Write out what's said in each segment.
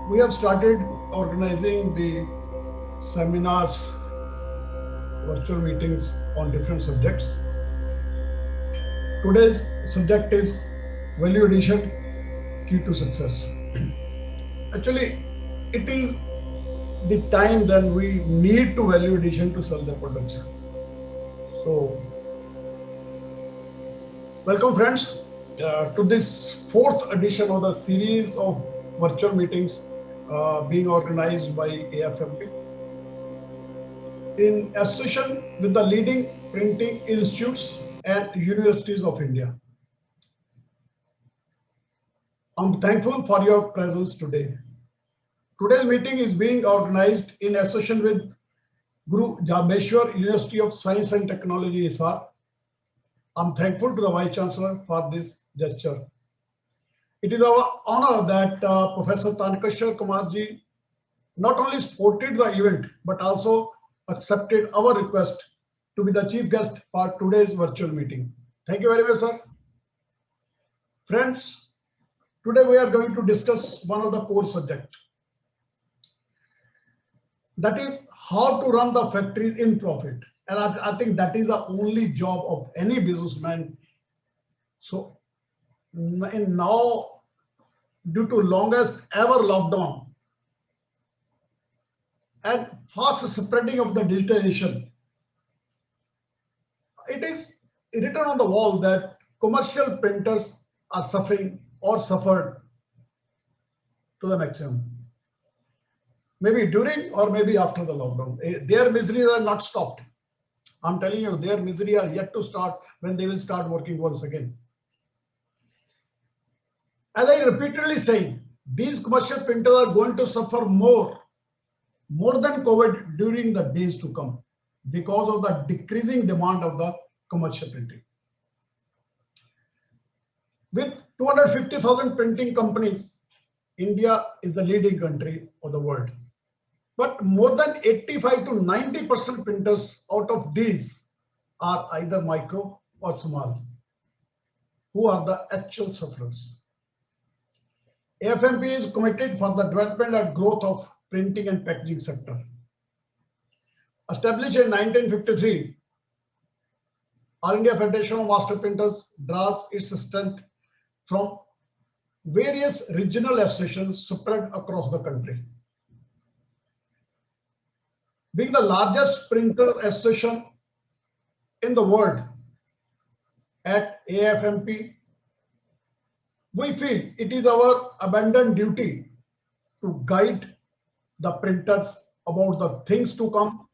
We have started organizing the seminars, virtual meetings on different subjects. Today's subject is value addition, key to success. Actually, it is the time then we need to value addition to sell the products. So, welcome friends to this fourth edition of the series of virtual meetings being organized by AFMP in association with the leading printing institutes and universities of India. I'm thankful for your presence today. Today's meeting is being organized in association with Guru Jambeshwar University of Science and Technology, Hisar. I'm thankful to the Vice Chancellor for this gesture. It is our honor that Professor Tankeshwar Kumarji not only supported the event, but also accepted our request to be the chief guest for today's virtual meeting. Thank you very much, sir. Friends, today we are going to discuss one of the core subjects. That is how to run the factories in profit. And I think that is the only job of any businessman. So now, due to longest ever lockdown and fast spreading of the digitalization, it is written on the wall that commercial printers are suffering or suffered to the maximum. Maybe during or maybe after the lockdown. Their miseries are not stopped. I'm telling you, their misery are yet to start when they will start working once again. As I repeatedly say, these commercial printers are going to suffer more than COVID during the days to come because of the decreasing demand of the commercial printing. With 250,000 printing companies, India is the leading country of the world. But more than 85 to 90% printers out of these are either micro or small, who are the actual sufferers. AFMP is committed for the development and growth of printing and packaging sector. Established in 1953, All India Federation of Master Printers draws its strength from various regional associations spread across the country. Being the largest printer association in the world at AFMP, we feel it is our abundant duty to guide the printers about the things to come.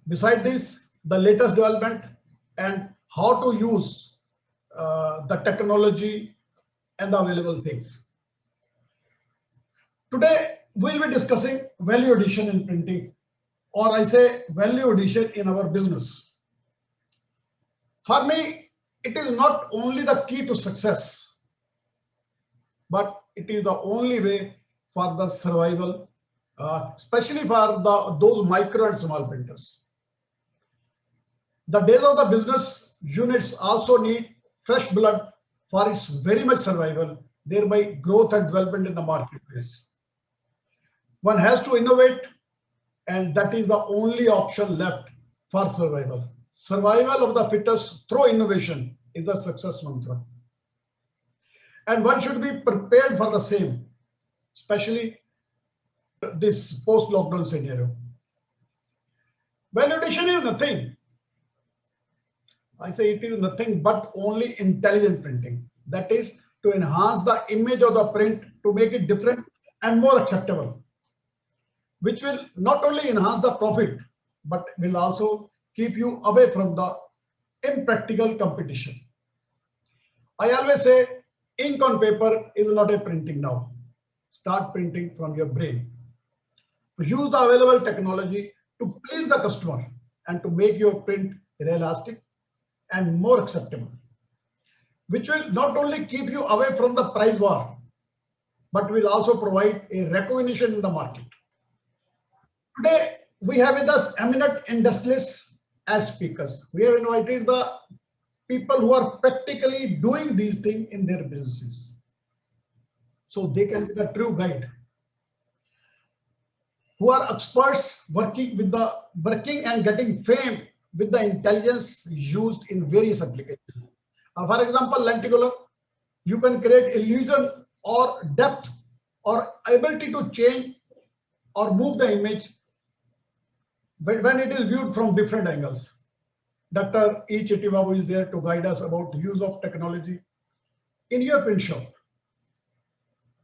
Beside this, the latest development and how to use the technology and the available things. Today, we'll be discussing value addition in printing, or I say value addition in our business. For me, it is not only the key to success, but it is the only way for the survival, especially for those micro and small printers. The days of the business units also need fresh blood for its very much survival, thereby growth and development in the marketplace. One has to innovate, and that is the only option left for survival. Survival of the fittest through innovation is the success mantra. And one should be prepared for the same, especially this post-lockdown scenario. Value addition is nothing. I say it is nothing but only intelligent printing. That is to enhance the image of the print to make it different and more acceptable, which will not only enhance the profit, but will also keep you away from the impractical competition. I always say ink on paper is not a printing now. Start printing from your brain. Use the available technology to please the customer and to make your print realistic and more acceptable, which will not only keep you away from the price war, but will also provide a recognition in the market. Today, we have with us eminent industrialists as speakers. We have invited the people who are practically doing these things in their businesses. so they can be the true guide, who are experts working and getting fame with the intelligence used in various applications. For example, lenticular, you can create illusion or depth or ability to change or move the image when it is viewed from different angles. Dr. E. Chittibabu is there to guide us about use of technology in your print shop.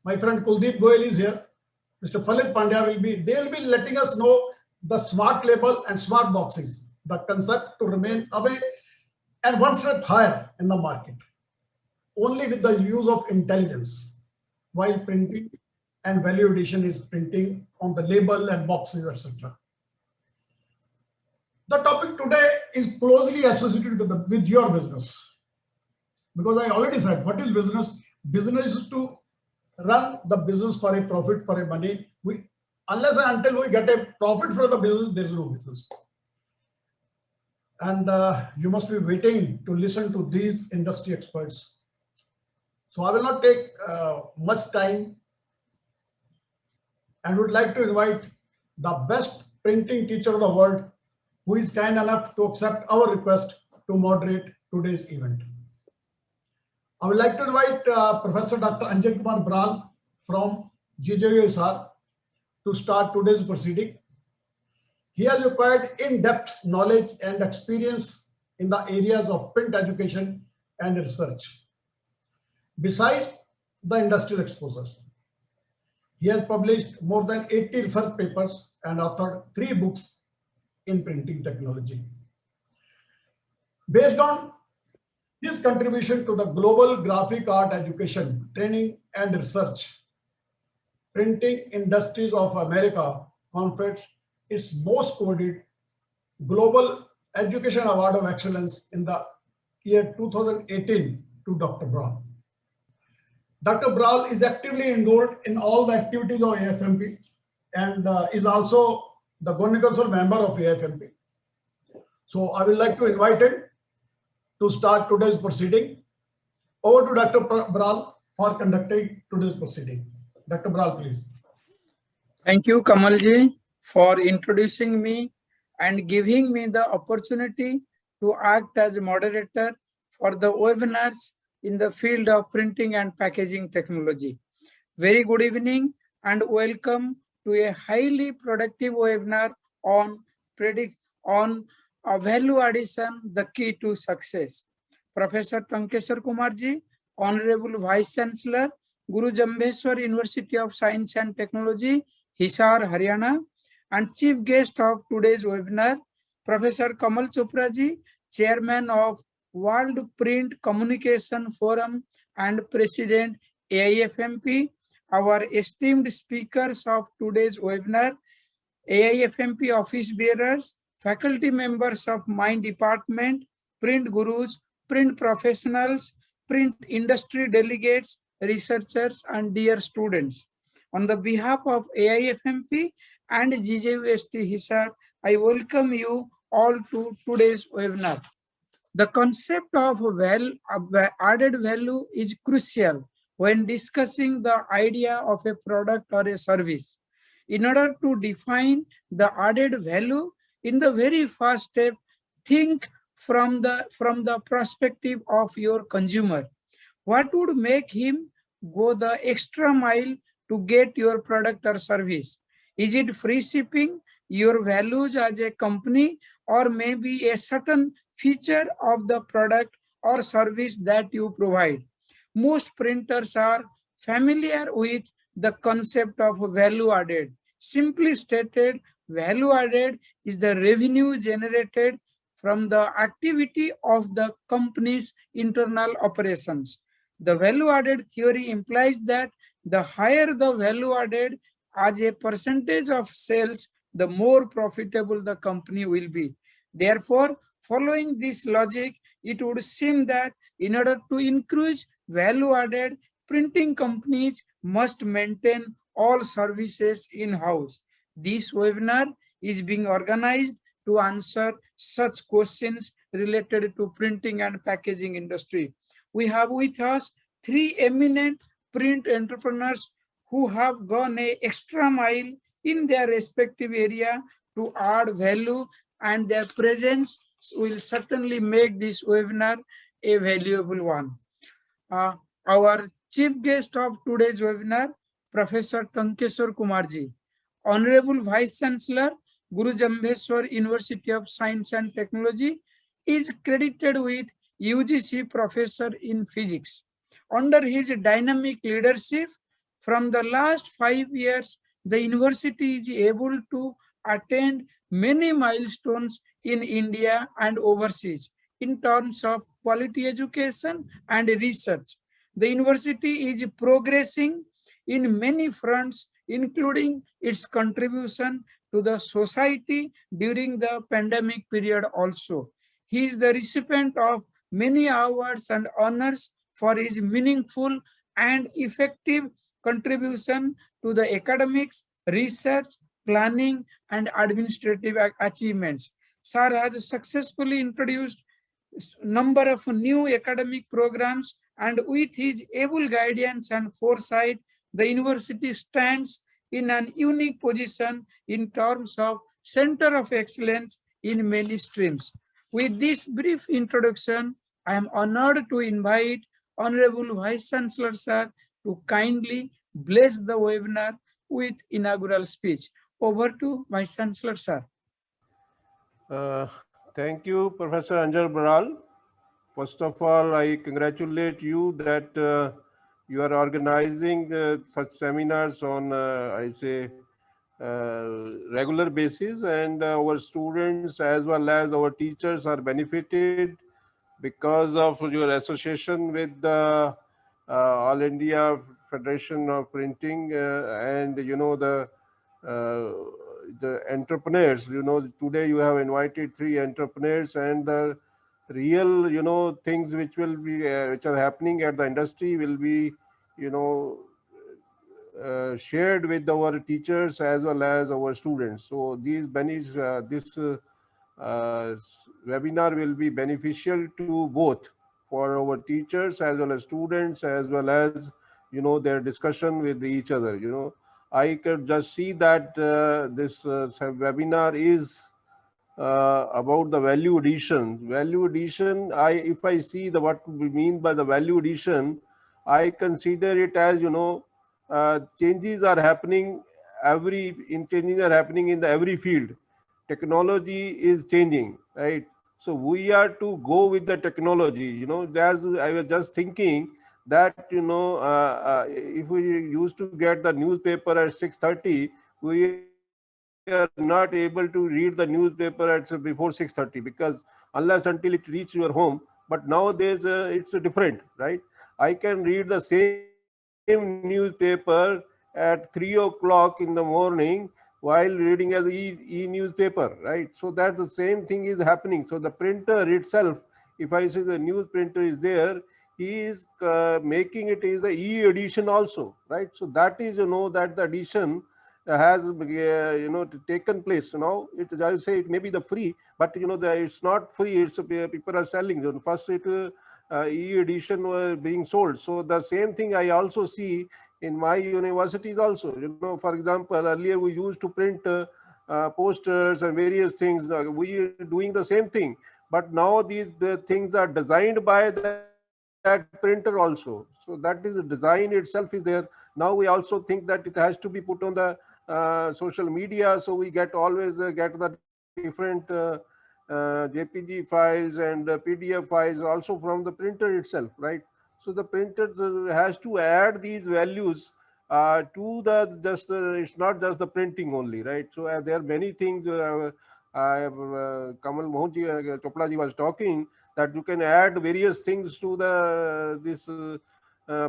My friend Kuldeep Goyal is here. Mr. Falit Pandya they will be letting us know the smart label and smart boxes, the concept to remain away and one step higher in the market, only with the use of intelligence while printing, and value addition is printing on the label and boxes, etc. The topic today is closely associated with your business, because I already said, what is business? Business is to run the business for a profit, for a money. Unless and until we get a profit from the business, there is no business. And you must be waiting to listen to these industry experts. So I will not take much time, and would like to invite the best printing teacher of the world, who is kind enough to accept our request to moderate today's event. I would like to invite Professor Dr. Anjan Kumar Bral from JJUSR to start today's proceeding. He has acquired in-depth knowledge and experience in the areas of print education and research. Besides the industrial exposures, he has published more than 80 research papers and authored 3 books in printing technology. Based on his contribution to the global graphic art education, training and research, Printing Industries of America conferred its most coveted Global Education Award of Excellence in the year 2018 to Dr. Bral. Dr. Bral is actively enrolled in all the activities of AIFMP and is also the Governing Council member of AIFMP. So I would like to invite him to start today's proceeding. Over to Dr. Bral for conducting today's proceeding. Dr. Bral, please. Thank you, Kamalji, for introducing me and giving me the opportunity to act as a moderator for the webinars in the field of printing and packaging technology. Very good evening and welcome to a highly productive webinar on value addition, the key to success. Professor Tankeshwar Kumarji, Honorable Vice Chancellor, Guru Jambheshwar University of Science and Technology, Hisar, Haryana, and chief guest of today's webinar, Professor Kamal Chopra ji, Chairman of World Print Communication Forum and President AIFMP, our esteemed speakers of today's webinar, AIFMP office bearers, faculty members of my department, print gurus, print professionals, print industry delegates, researchers, and dear students. On the behalf of AIFMP and JJUST Hisar, I welcome you all to today's webinar. The concept of added value is crucial when discussing the idea of a product or a service. In order to define the added value, in the very first step, think from the perspective of your consumer. What would make him go the extra mile to get your product or service? Is it free shipping, your values as a company, or maybe a certain feature of the product or service that you provide? Most printers are familiar with the concept of value added. Simply stated, value added is the revenue generated from the activity of the company's internal operations. The value added theory implies that the higher the value added as a percentage of sales, the more profitable the company will be. Therefore, following this logic, it would seem that in order to increase value added, printing companies must maintain all services in-house. This webinar is being organized to answer such questions related to printing and packaging industry. We have with us 3 eminent print entrepreneurs who have gone a extra mile in their respective area to add value, and their presence will certainly make this webinar a valuable one. Our chief guest of today's webinar, Professor Tankeshwar Kumarji, Honorable Vice Chancellor, Guru Jambheshwar University of Science and Technology, is credited with UGC Professor in Physics. Under his dynamic leadership, from the last 5 years, the university is able to attain many milestones in India and overseas in terms of quality education and research. The university is progressing in many fronts, including its contribution to the society during the pandemic period also. He is the recipient of many awards and honors for his meaningful and effective contribution to the academics, research, planning, and administrative achievements. Sir has successfully introduced number of new academic programs, and with his able guidance and foresight, the university stands in an unique position in terms of center of excellence in many streams. With this brief introduction, I am honored to invite Honorable Vice Chancellor Sir to kindly bless the webinar with inaugural speech. Over to Vice Chancellor Sir. Thank you, Professor Anjar Baral. First of all, I congratulate you that you are organizing such seminars on, regular basis, and our students as well as our teachers are benefited because of your association with the All India Federation of Printing and the entrepreneurs. Today you have invited 3 entrepreneurs, and the real things which will be which are happening at the industry will be shared with our teachers as well as our students. So this webinar will be beneficial to both, for our teachers as well as students, as well as their discussion with each other. I could just see that this webinar is about the value addition. Value addition, if I see what we mean by the value addition, I consider it as changes are happening in every field. Technology is changing, right? So we are to go with the technology. As I was just thinking that if we used to get the newspaper at 6:30, we are not able to read the newspaper at before 6:30, because unless until it reaches your home. But nowadays it's different, right? I can read the same newspaper at 3 o'clock in the morning while reading as e-newspaper, right? So that the same thing is happening. So the printer itself, if I say the news printer is there, he is making it is a e-edition also, right? So that is that the edition has taken place. I say it may be the free, but it's not free. It's people are selling. First it e-edition were being sold. So the same thing I also see in my universities also. For example, earlier we used to print posters and various things. We are doing the same thing, but now the things are designed by that printer also. So that is the design itself is there. Now we also think that it has to be put on the social media, so we always get the different JPG files and PDF files also from the printer itself, right? So the printer has to add these values to it's not just the printing only, right? So there are many things. Kamal Mohanji Chopla ji was talking that you can add various things to this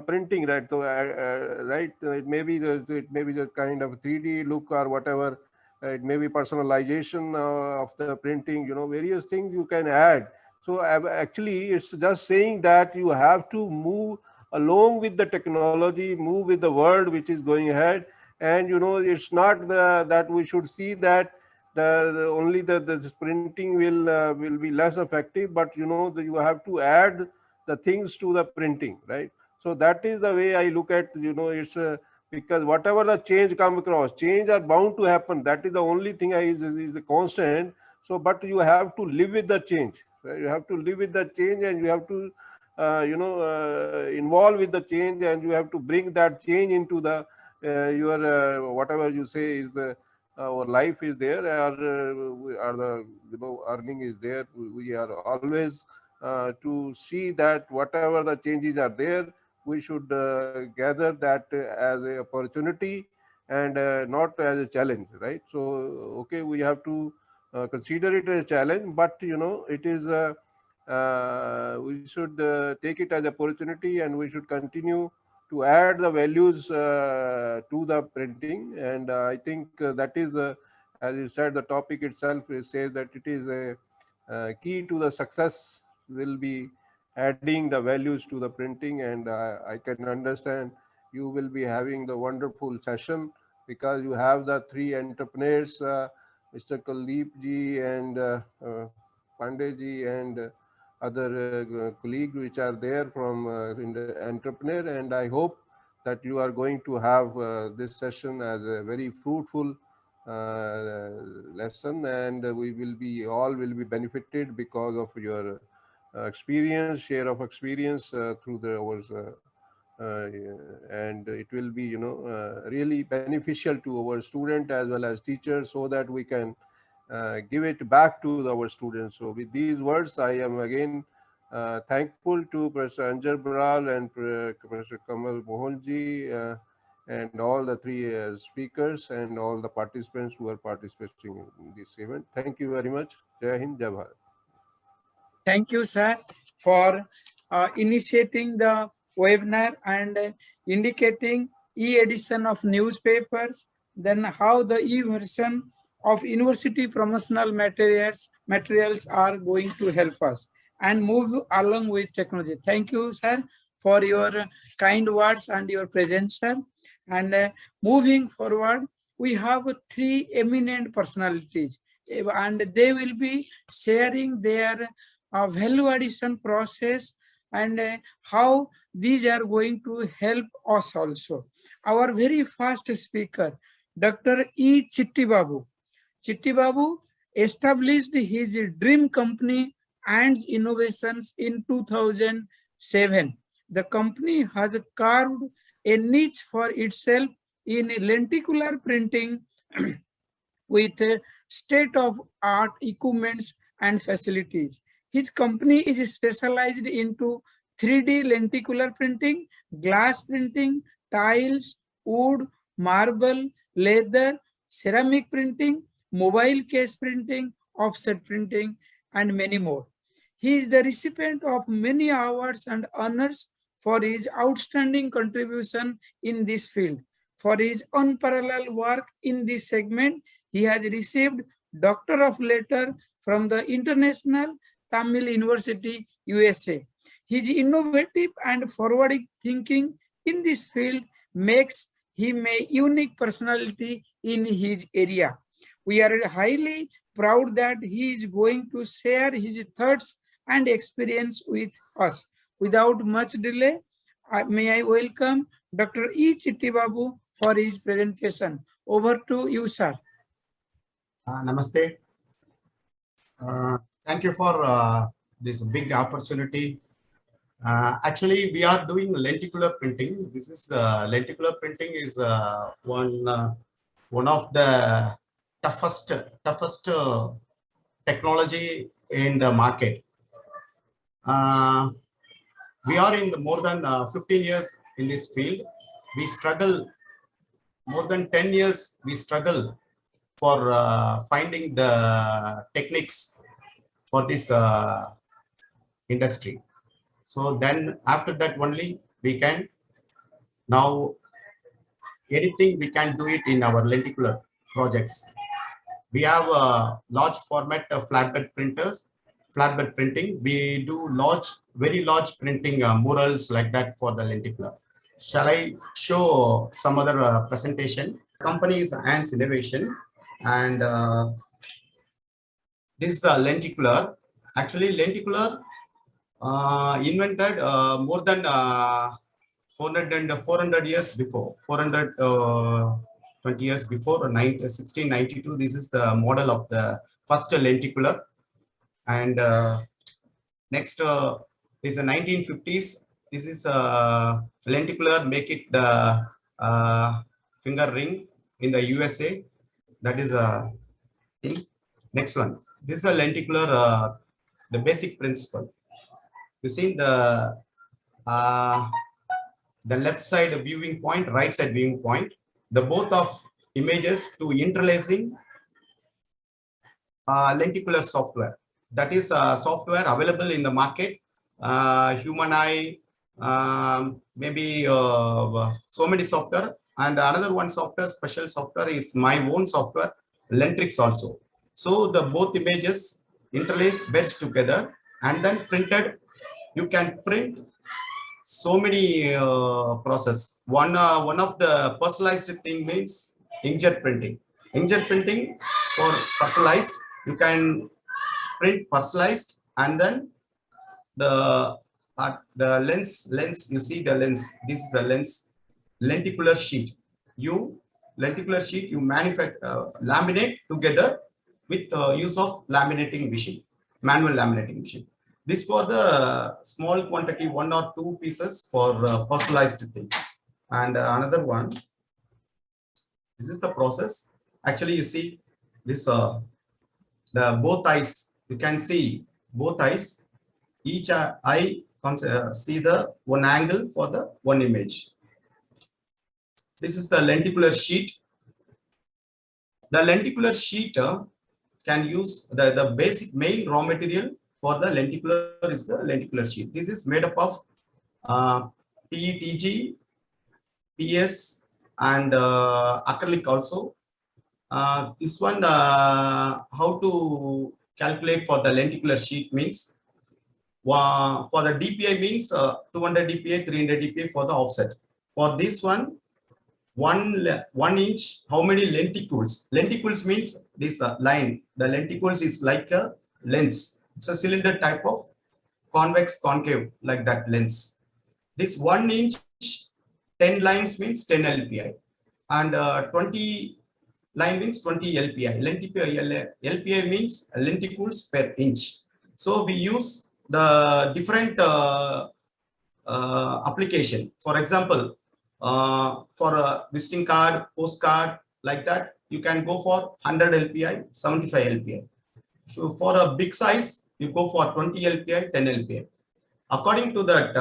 printing, right? So right, it may be the kind of 3D look or whatever. It may be personalization of the printing, various things you can add. So actually, it's just saying that you have to move along with the technology, move with the world which is going ahead. And it's not that we should see that only the printing will be less effective, but you have to add the things to the printing, right? So that is the way I look at, it's because whatever the change come across, change are bound to happen. That is the only thing is a constant. So, but you have to live with the change. Right? You have to live with the change, and you have to, involve with the change, and you have to bring that change into the your whatever you say is the our life is there, or the earning is there. We are always to see that whatever the changes are there, we should gather that as a opportunity and not as a challenge, right? So okay, we have to consider it as a challenge, but it is we should take it as an opportunity, and we should continue to add the values to the printing. And I think that is as you said, the topic itself says that it is a key to the success will be adding the values to the printing. And I can understand you will be having the wonderful session, because you have the three entrepreneurs, Mr. Kuldeep ji and Pandey ji and other colleagues which are there from in the entrepreneur. And I hope that you are going to have this session as a very fruitful lesson, and we will be all will be benefited because of your experience, share of experience through the hours, and it will be really beneficial to our student as well as teachers, so that we can give it back to our students. So with these words, I am again thankful to Professor Anjar Baral and Professor Kamal Mohanji and all the three speakers and all the participants who are participating in this event. Thank you very much. Jai Hind, Jai Bharat. Thank you, sir, for initiating the webinar and indicating e-edition of newspapers, then how the e-version of university promotional materials are going to help us and move along with technology. Thank you, sir, for your kind words and your presence, sir. And moving forward, we have three eminent personalities, and they will be sharing their value addition process and how these are going to help us also. Our very first speaker, Dr. E. Chitti Babu. Chitti Babu established his dream company and innovations in 2007. The company has carved a niche for itself in lenticular printing with state-of-art equipments and facilities. His company is specialized into 3D lenticular printing, glass printing, tiles, wood, marble, leather, ceramic printing, mobile case printing, offset printing, and many more. He is the recipient of many awards and honors for his outstanding contribution in this field. For his unparalleled work in this segment, he has received Doctor of Letters from the International Tamil University, USA. His innovative and forward thinking in this field makes him a unique personality in his area. We are highly proud that he is going to share his thoughts and experience with us. Without much delay, may I welcome Dr. E. Chitti Babu for his presentation. Over to you, sir. Namaste. Thank you for this big opportunity. Actually, we are doing lenticular printing. This is lenticular printing is one of the toughest technology in the market. We are in more than 15 years in this field. We struggle more than 10 years. We struggle for finding the techniques for this industry. So then after that only we can now anything we can do it in our lenticular projects. We have a large format of flatbed printers, flatbed printing. We do very large printing murals like that for the lenticular. Shall I show some other presentation? Company is ANS Innovation, and this is lenticular. Actually, lenticular invented more than 400 years before, 420 years before, 1692. This is the model of the first lenticular. And next is the 1950s. This is lenticular, make it the finger ring in the USA. That is a thing. Next one. This is a lenticular, the basic principle. You see the left side viewing point, right side viewing point, the both of images to interlacing lenticular software. That is software available in the market. Human eye, maybe so many software. And another one software, special software is my own software, Lentrix also. So the both images interlace best together and then printed. You can print so many process. One of the personalized thing means inkjet printing. Inkjet printing for personalized, you can print personalized, and then the lens, you see the lens, this is the lens, lenticular sheet. You manufacture, laminate together with use of laminating machine, manual laminating machine. This for the small quantity, 1 or 2 pieces for personalized thing. And another one, this is the process. Actually, you see this, the both eyes, you can see both eyes, each eye see the one angle for the one image. This is the lenticular sheet. The lenticular sheet can use the basic main raw material for the lenticular is the lenticular sheet. This is made up of PETG, PS, and acrylic also. This one, how to calculate for the lenticular sheet means, for the DPI means 200 DPI, 300 DPI for the offset. For this one, 1 inch, how many lenticles? Lenticles means this line. The lenticles is like a lens. It's a cylinder type of convex concave, like that lens. This 1 inch, 10 lines means 10 LPI, and 20 line means 20 LPI. LPI means lenticles per inch. So we use the different application. For example, for a visiting card, postcard, like that, you can go for 100 LPI, 75 LPI. So for a big size, you go for 20 LPI, 10 LPI. According to that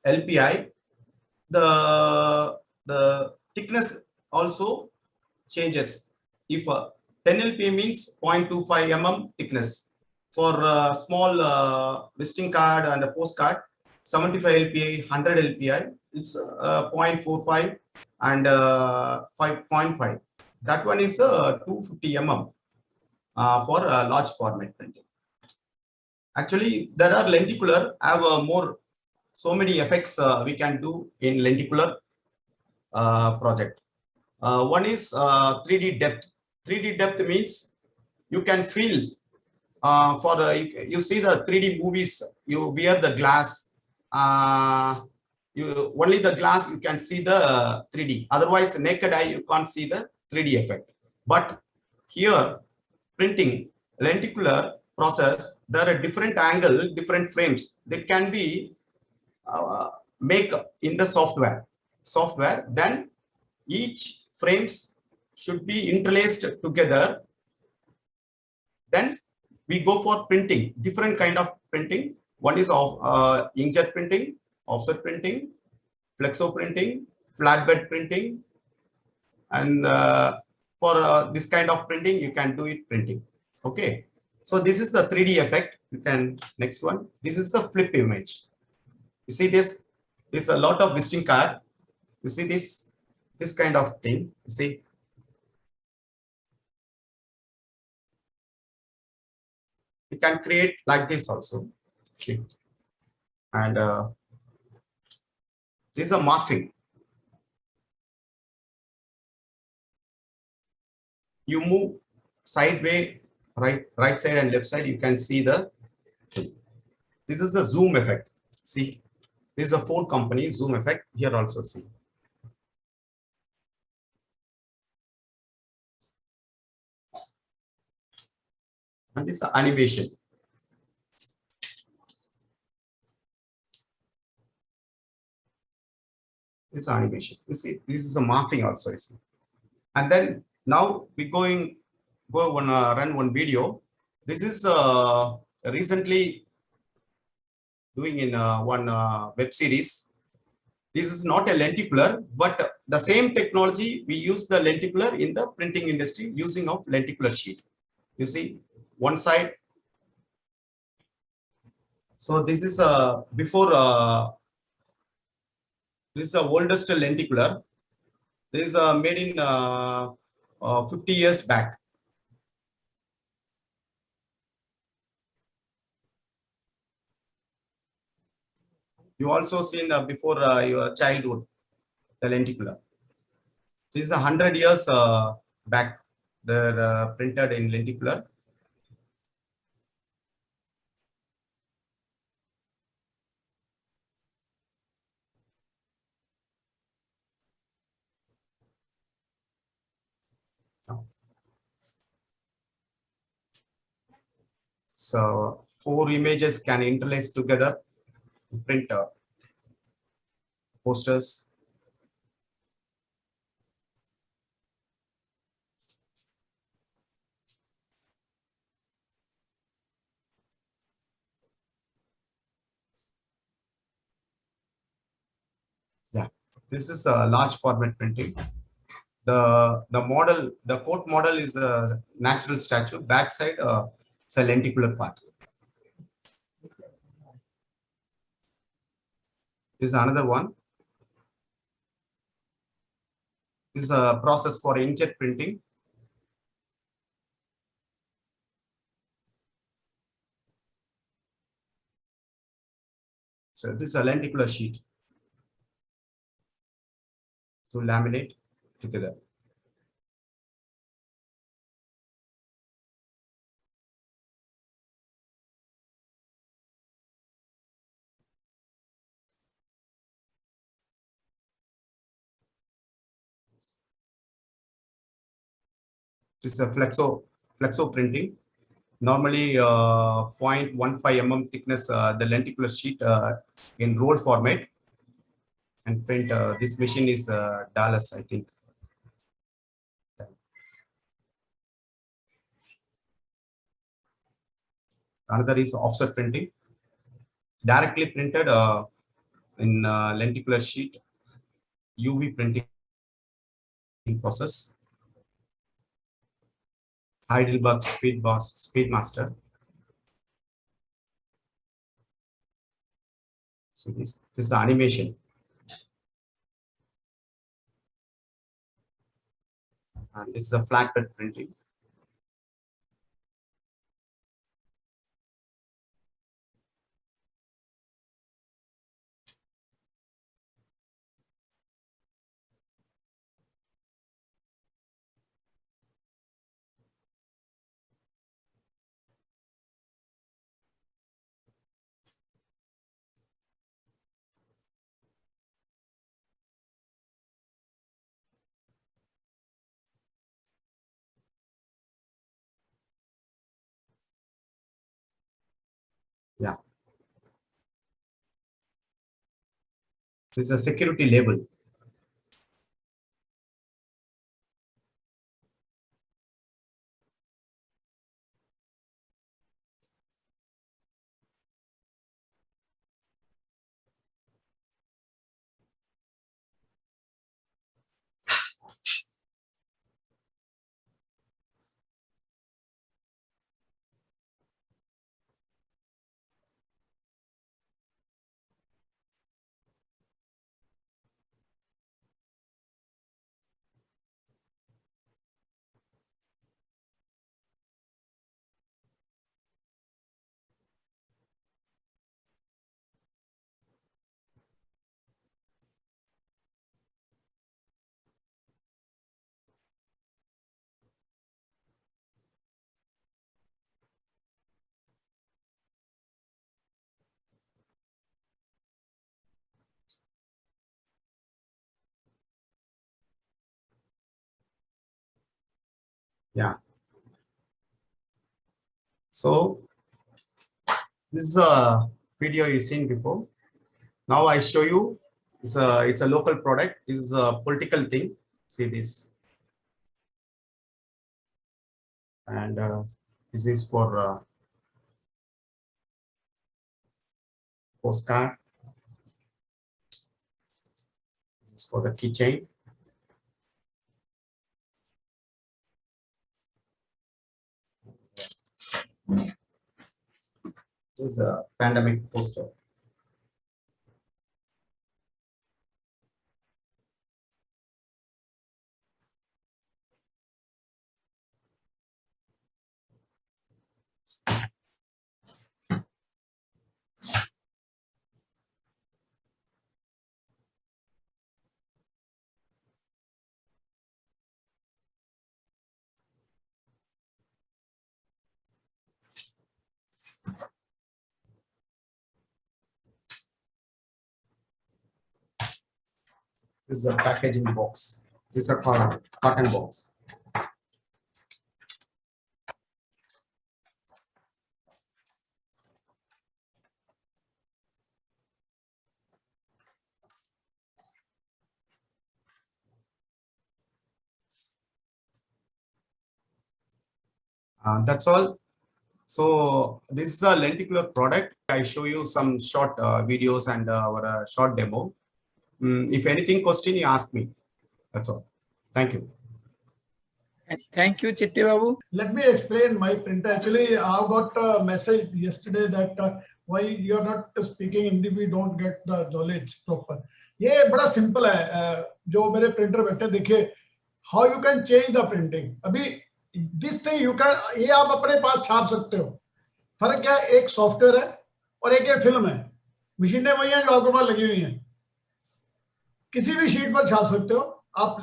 LPI, the thickness also changes. If 10 LPI means 0.25 mm thickness. For small visiting card and a postcard, 75 LPI, 100 LPI, it's 0.45 and 5.5. That one is 250 mm for large format printing. Actually, there are lenticular, have so many effects we can do in lenticular project. One is 3D depth. 3D depth means you can feel you see the 3D movies, you wear the glass, only the glass you can see the 3D, otherwise naked eye you can't see the 3D effect. But here printing lenticular process, there are different angle, different frames that can be make in the software. Then each frames should be interlaced together. Then we go for printing, different kind of printing. One is of inkjet printing, offset printing, flexo printing, flatbed printing, and for this kind of printing you can do it printing. Okay, so this is the 3D effect. You can, next one, this is the flip image. You see this is a lot of visiting card. You see this kind of thing. You see, you can create like this also. See, and this is a morphing. You move sideways, right side and left side, you can see the, this is the zoom effect. See, This is a Ford company, zoom effect. Here also see. And this is animation. This is animation. You see, this is a morphing also. You see. And then now we go run one video. This is recently doing in one web series. This is not a lenticular, but the same technology we use the lenticular in the printing industry using of lenticular sheet. You see one side. So this is before this is the oldest lenticular. This is made in 50 years back. You also seen before your childhood the lenticular. This is 100 years back. They're printed in lenticular. So 4 images can interlace together, print posters. Yeah, this is a large format printing. The model, the coat model is a natural statue. Backside, it's a lenticular part. This is another one. This is a process for inkjet printing. So this is a lenticular sheet to laminate together. This is a flexo printing. Normally 0.15 mm thickness, the lenticular sheet in roll format and print. This machine is Dallas, I think. Another is offset printing, directly printed in lenticular sheet, UV printing process. Heidelberg Speedmaster. So this is animation. And this is a flatbed printing. Yeah. This is a security label. Yeah. So this is a video you've seen before. Now I show you, it's a local product. This is a political thing. See this. And this is for postcard. This is for the keychain. This is a pandemic poster. This is a packaging box. This is a cotton box. That's all. So this is a lenticular product. I show you some short videos and our short demo. If anything question, you ask me. That's all. Thank you. Thank you, Chitti Babu. Let me explain my printer. Actually, I got a message yesterday that why you are not speaking Hindi, we don't get the knowledge proper. ये बड़ा simple है. जो मेरे printer बैठे देखिए, how you can change the printing. अभी this thing you can, ये आप अपने पास छाप सकते हो. फर्क क्या है? एक सॉफ्टवेयर है और एक ये फिल्म है. मशीनें वही हैं जो आपके पास लगी हुई हैं. किसी भी शीट पर छाप सकते हो. आप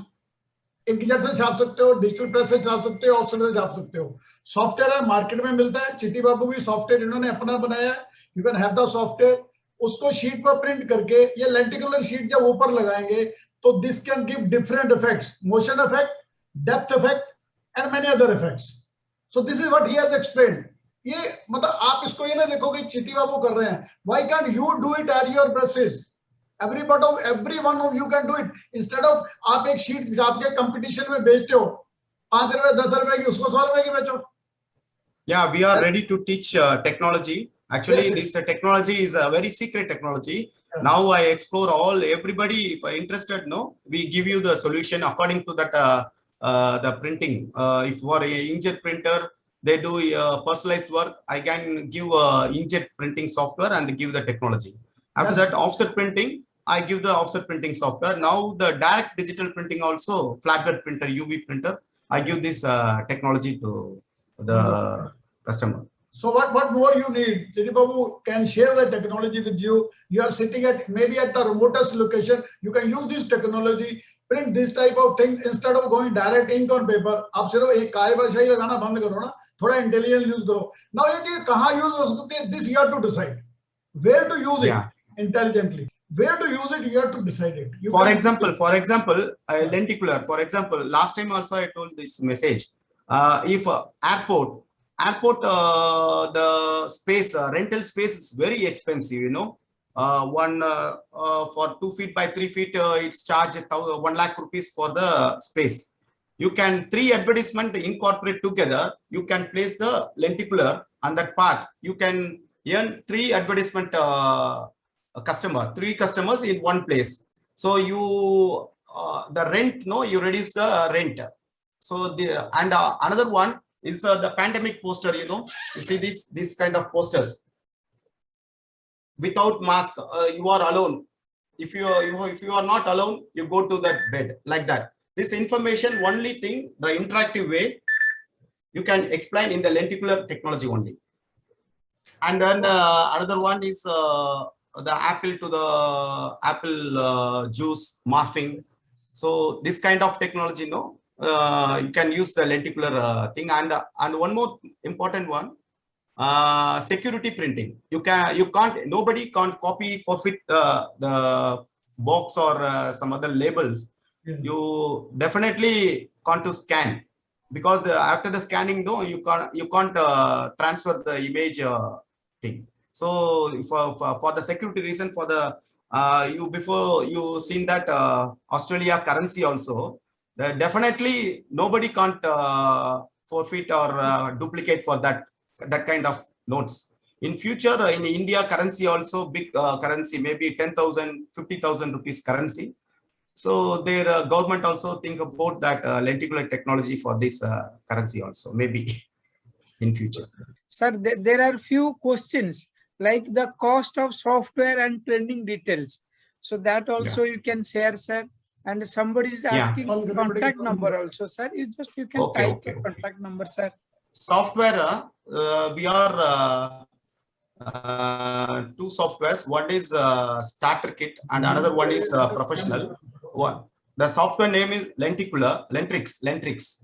इंकजेट से छाप सकते हो, डिजिटल प्रेस से छाप सकते हो, ऑफसेट से छाप सकते हो. सॉफ्टवेयर है, मार्केट में मिलता है. चिट्टी बाबू भी सॉफ्टवेयर इन्होंने अपना बनाया है. You can have the software. उसको शीट पर प्रिंट करके ये लेंटिकुलर शीट जब ऊपर लगाएंगे तो this can give different effects, motion effect, depth effect and many other effects. So this is what he has explained. ये मतलब आप इसको ये ना देखोगे चिट्टी बाबू कर रहे हैं. Why can you do it at your presses? every one of you can do it. Instead of आप एक शीट आपके कंपटीशन में बेचते हो 5 रुपए 10 रुपए की, उसको 100 रुपए की बेचो. Yeah, we are ready to teach technology. Actually, Yes, this technology is a very secret technology. Yeah. Now I explore everybody. If interested, no, we give you the solution according to that the printing. If for a inkjet printer, they do personalized work, I can give inkjet printing software and give the technology. After Yes. that, offset printing, I give the offset printing software. Now the direct digital printing also, flatbed printer, UV printer, I give this technology to the customer. So what more you need? Chitti Babu can share the technology with you. You are sitting at maybe at the remotest location. You can use this technology, print this type of things instead of going direct ink on paper. आप सिर्फ एक काय भाषा ही लगाना बंद करो ना, थोड़ा इंटेलिजेंस यूज करो. Now ये चीज कहाँ यूज हो सकती है? This you have to decide. Where to use it? Yeah. Intelligently. Where to use it, you have to decide it. You For can- example, lenticular. For example, last time also I told this message. If airport, the space, rental space is very expensive. You know, one for 2 feet by 3 feet, it's charged 1 lakh rupees for the space. You can 3 advertisement incorporate together. You can place the lenticular on that part. You can earn 3 advertisement. Customer, 3 customers in one place. So you the rent, no, you reduce the rent. So the and another one is the pandemic poster. You know, you see this kind of posters without mask. You are alone. If you are not alone, you go to that bed like that. This information, only thing, the interactive way, you can explain in the lenticular technology only. And then another one is the apple to the apple juice morphing. So this kind of technology, no, you can use the lenticular thing. And one more important one, security printing. You can't, nobody can't copy forfeit the box or some other labels. Yes. You definitely can't to scan. because after the scanning, though, you can't transfer the image thing. So for the security reason, for the before you seen that Australia currency also, definitely nobody can't forfeit or duplicate for that kind of notes. In future, in India currency also, big currency, maybe 10,000, 50,000 rupees currency. So their government also think about that lenticular technology for this currency also, maybe in future. Sir, there are few questions like the cost of software and training details. So that also you can share, sir. And somebody is asking contact number also, sir. You can type the contact number, sir. Software, we are two softwares. One is starter kit and another one is professional. The software name is Lentrix.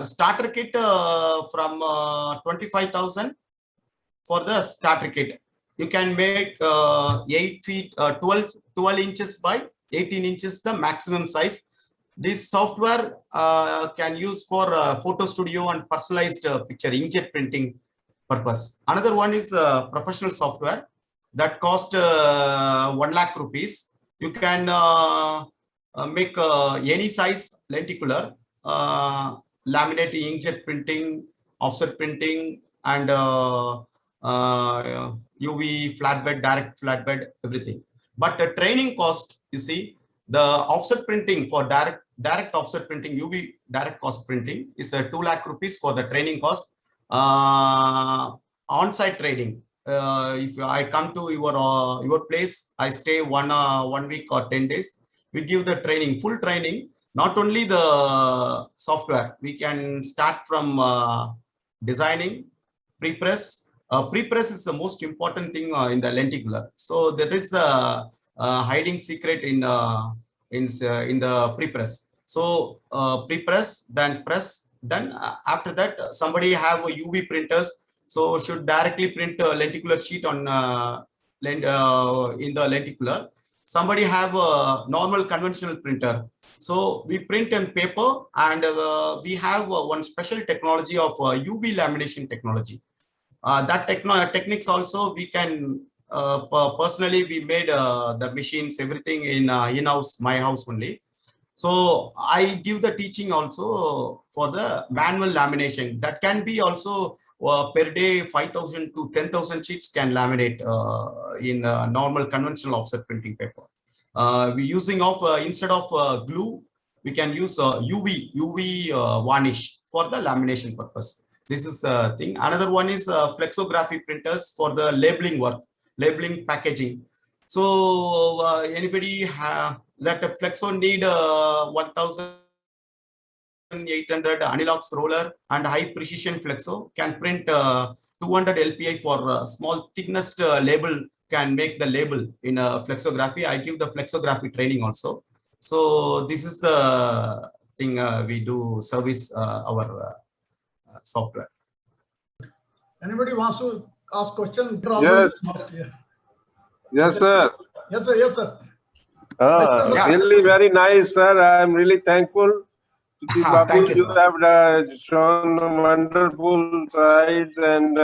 Starter kit from 25,000 for the starter kit. You can make 8 feet, 12 inches by 18 inches, the maximum size. This software can use for photo studio and personalized picture inkjet printing purpose. Another one is professional software that cost 1 lakh rupees. You can make any size lenticular, laminate inkjet printing, offset printing, and UV flatbed, direct flatbed, everything. But the training cost, you see, the offset printing for direct offset printing, UV direct cost printing is 2 lakh rupees for the training cost. On-site training. If I come to your place, I stay one week or 10 days. We give the training, full training. Not only the software, we can start from designing, pre-press. Pre-press is the most important thing in the lenticular. So there is a hiding secret in the pre-press. So pre-press, then press. Then after that, somebody have a UV printers, so should directly print a lenticular sheet on in the lenticular. Somebody have a normal conventional printer, so we print on paper, and we have one special technology of UV lamination technology. That techniques also we can personally we made the machines, everything in in-house, my house only. So I give the teaching also for the manual lamination. That can be also per day 5,000 to 10,000 sheets can laminate in normal conventional offset printing paper. We using of instead of glue, we can use UV varnish for the lamination purpose. This is a thing. Another one is flexography printers for the labeling work, labeling, packaging. So anybody that Flexo need 1,800 Anilox roller and high precision Flexo can print 200 LPI for small thickness label, can make the label in flexography. I give the flexography training also. So this is the thing we do service our software. Anybody wants to ask question? Yes. Yes, sir. Yes, sir. Yes, sir. Yes. Really very nice, sir. I am really thankful. Thank you, You sir. have shown wonderful sides, and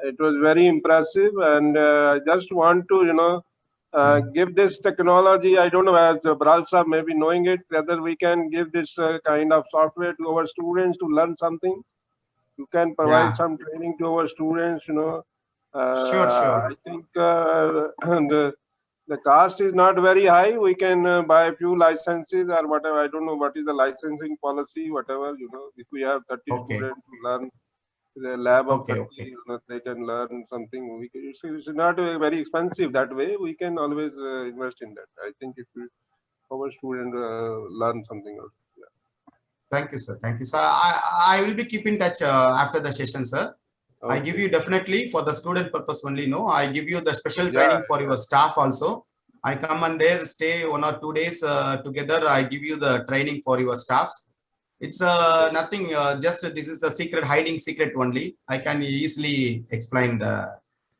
it was very impressive. And I just want to, give this technology. I don't know, as Bralsa may be knowing it, whether we can give this kind of software to our students to learn something. You can provide some training to our students, Sure. I think the cost is not very high. We can buy a few licenses or whatever. I don't know what is the licensing policy, whatever, if we have 30 students to learn the lab of 30, they can learn something. It's not very expensive that way. We can always invest in that. I think if our student learn something else. Thank you, sir. Thank you, sir. I will be keep in touch after the session, sir. Okay. I give you definitely for the student purpose only. No, I give you the special training for your staff also. I come and there stay 1 or 2 days together. I give you the training for your staffs. It's nothing. Just this is the secret, hiding secret only. I can easily explain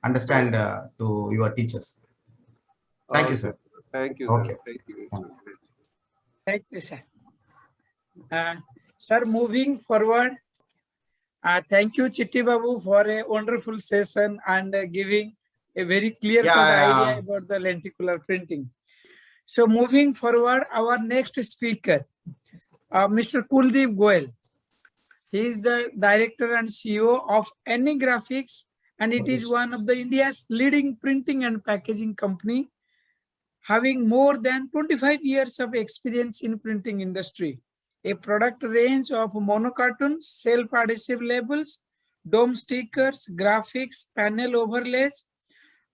understand to your teachers. Thank you, sir. Thank you. Okay. Sir. Thank you. Thank you, sir. Sir, moving forward, thank you, Chitti Babu, for a wonderful session and giving a very clear-cut idea about the lenticular printing. So moving forward, our next speaker, Mr. Kuldeep Goel. He is the director and CEO of Any Graphics, and it is one of the India's leading printing and packaging company, having more than 25 years of experience in printing industry. A product range of monocartoons, self-adhesive labels, dome stickers, graphics, panel overlays,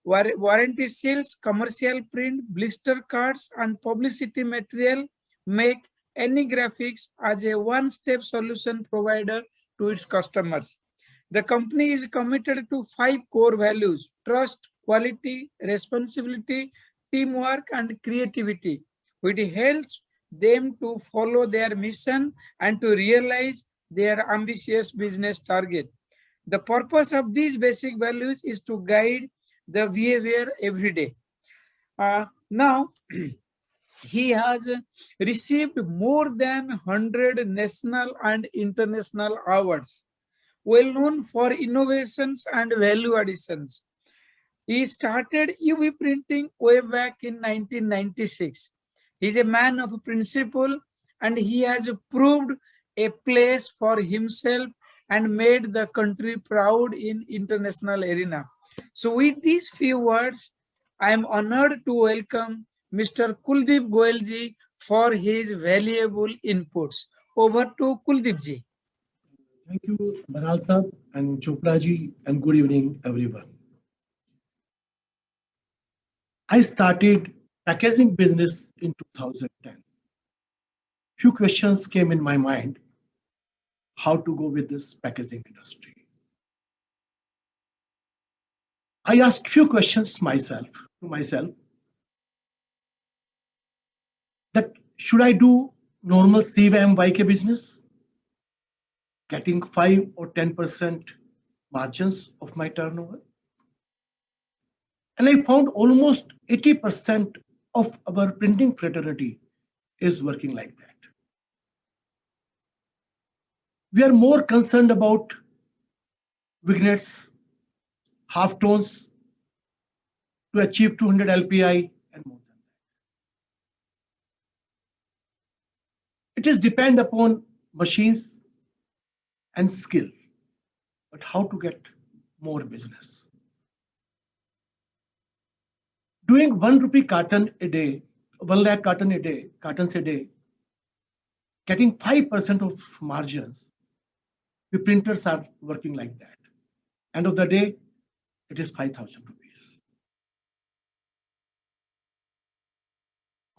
warranty seals, commercial print, blister cards, and publicity material make Any Graphics as a one-step solution provider to its customers. The company is committed to 5 core values: trust, quality, responsibility, teamwork, and creativity, which helps them to follow their mission and to realize their ambitious business target. The purpose of these basic values is to guide the behavior every day. Now, he has received more than 100 national and international awards, well known for innovations and value additions. He started UV printing way back in 1996. He is a man of principle, and he has proved a place for himself and made the country proud in international arena. So with these few words, I am honored to welcome Mr. Kuldeep Goelji for his valuable inputs. Over to Kuldeep ji. Thank you, Baral Sahab and Chopra ji, and good evening, everyone. I started packaging business in 2010. Few questions came in my mind, how to go with this packaging industry. I asked few questions to myself, that should I do normal CYK business, getting 5 or 10% margins of my turnover? And I found almost 80% of our printing fraternity is working like that. We are more concerned about vignettes, half tones to achieve 200 LPI and more than that. It is depend upon machines and skill, but how to get more business. Doing 1 rupee carton a day, 1 lakh cartons a day, getting 5% of margins, the printers are working like that. End of the day, it is 5,000 rupees.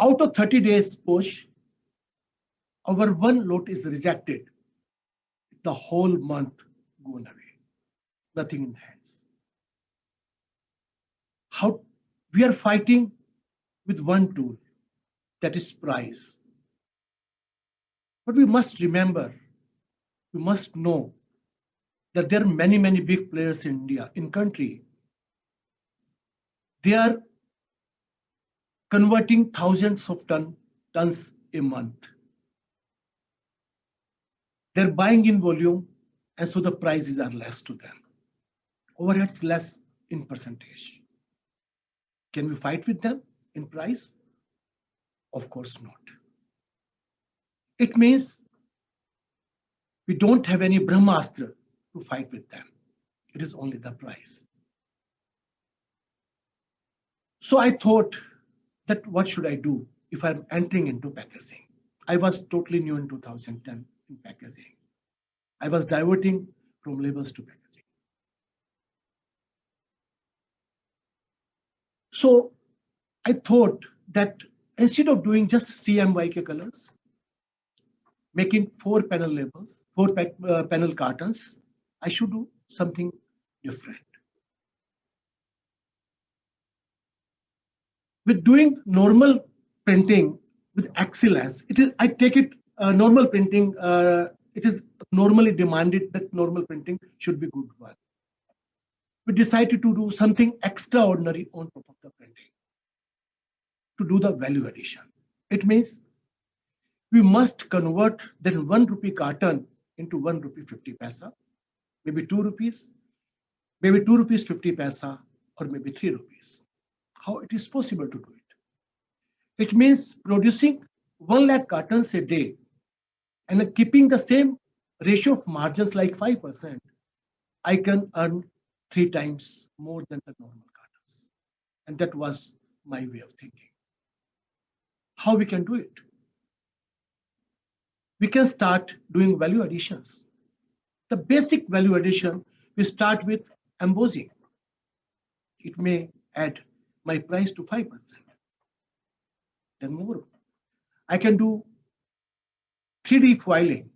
Out of 30 days push, our one lot is rejected. The whole month gone away, nothing in hands. How we are fighting with one tool, that is price. But we must remember, we must know that there are many, many big players in India, in country. They are converting thousands of tons a month. They're buying in volume, and so the prices are less to them. Overheads less in percentage. Can we fight with them in price? Of course not. It means we don't have any Brahmastra to fight with them. It is only the price. So I thought that what should I do if I'm entering into packaging? I was totally new in 2010 in packaging. I was diverting from labels to packaging. So I thought that instead of doing just CMYK colors, making 4 panel labels, 4 panel cartons, I should do something different. With doing normal printing with excellence, it is, I take it normal printing, it is normally demanded that normal printing should be good one. We decided to do something extraordinary on top of the printing, to do the value addition. It means we must convert that 1 rupee carton into 1 rupee 50 paisa, maybe 2 rupees, maybe 2 rupees 50 paisa, or maybe 3 rupees. How it is possible to do it? It means producing 1 lakh cartons a day and keeping the same ratio of margins like 5%, I can earn 3 times more than the normal cartons. And that was my way of thinking. How we can do it? We can start doing value additions. The basic value addition, we start with embossing. It may add my price to 5%. Then more. I can do 3D foiling,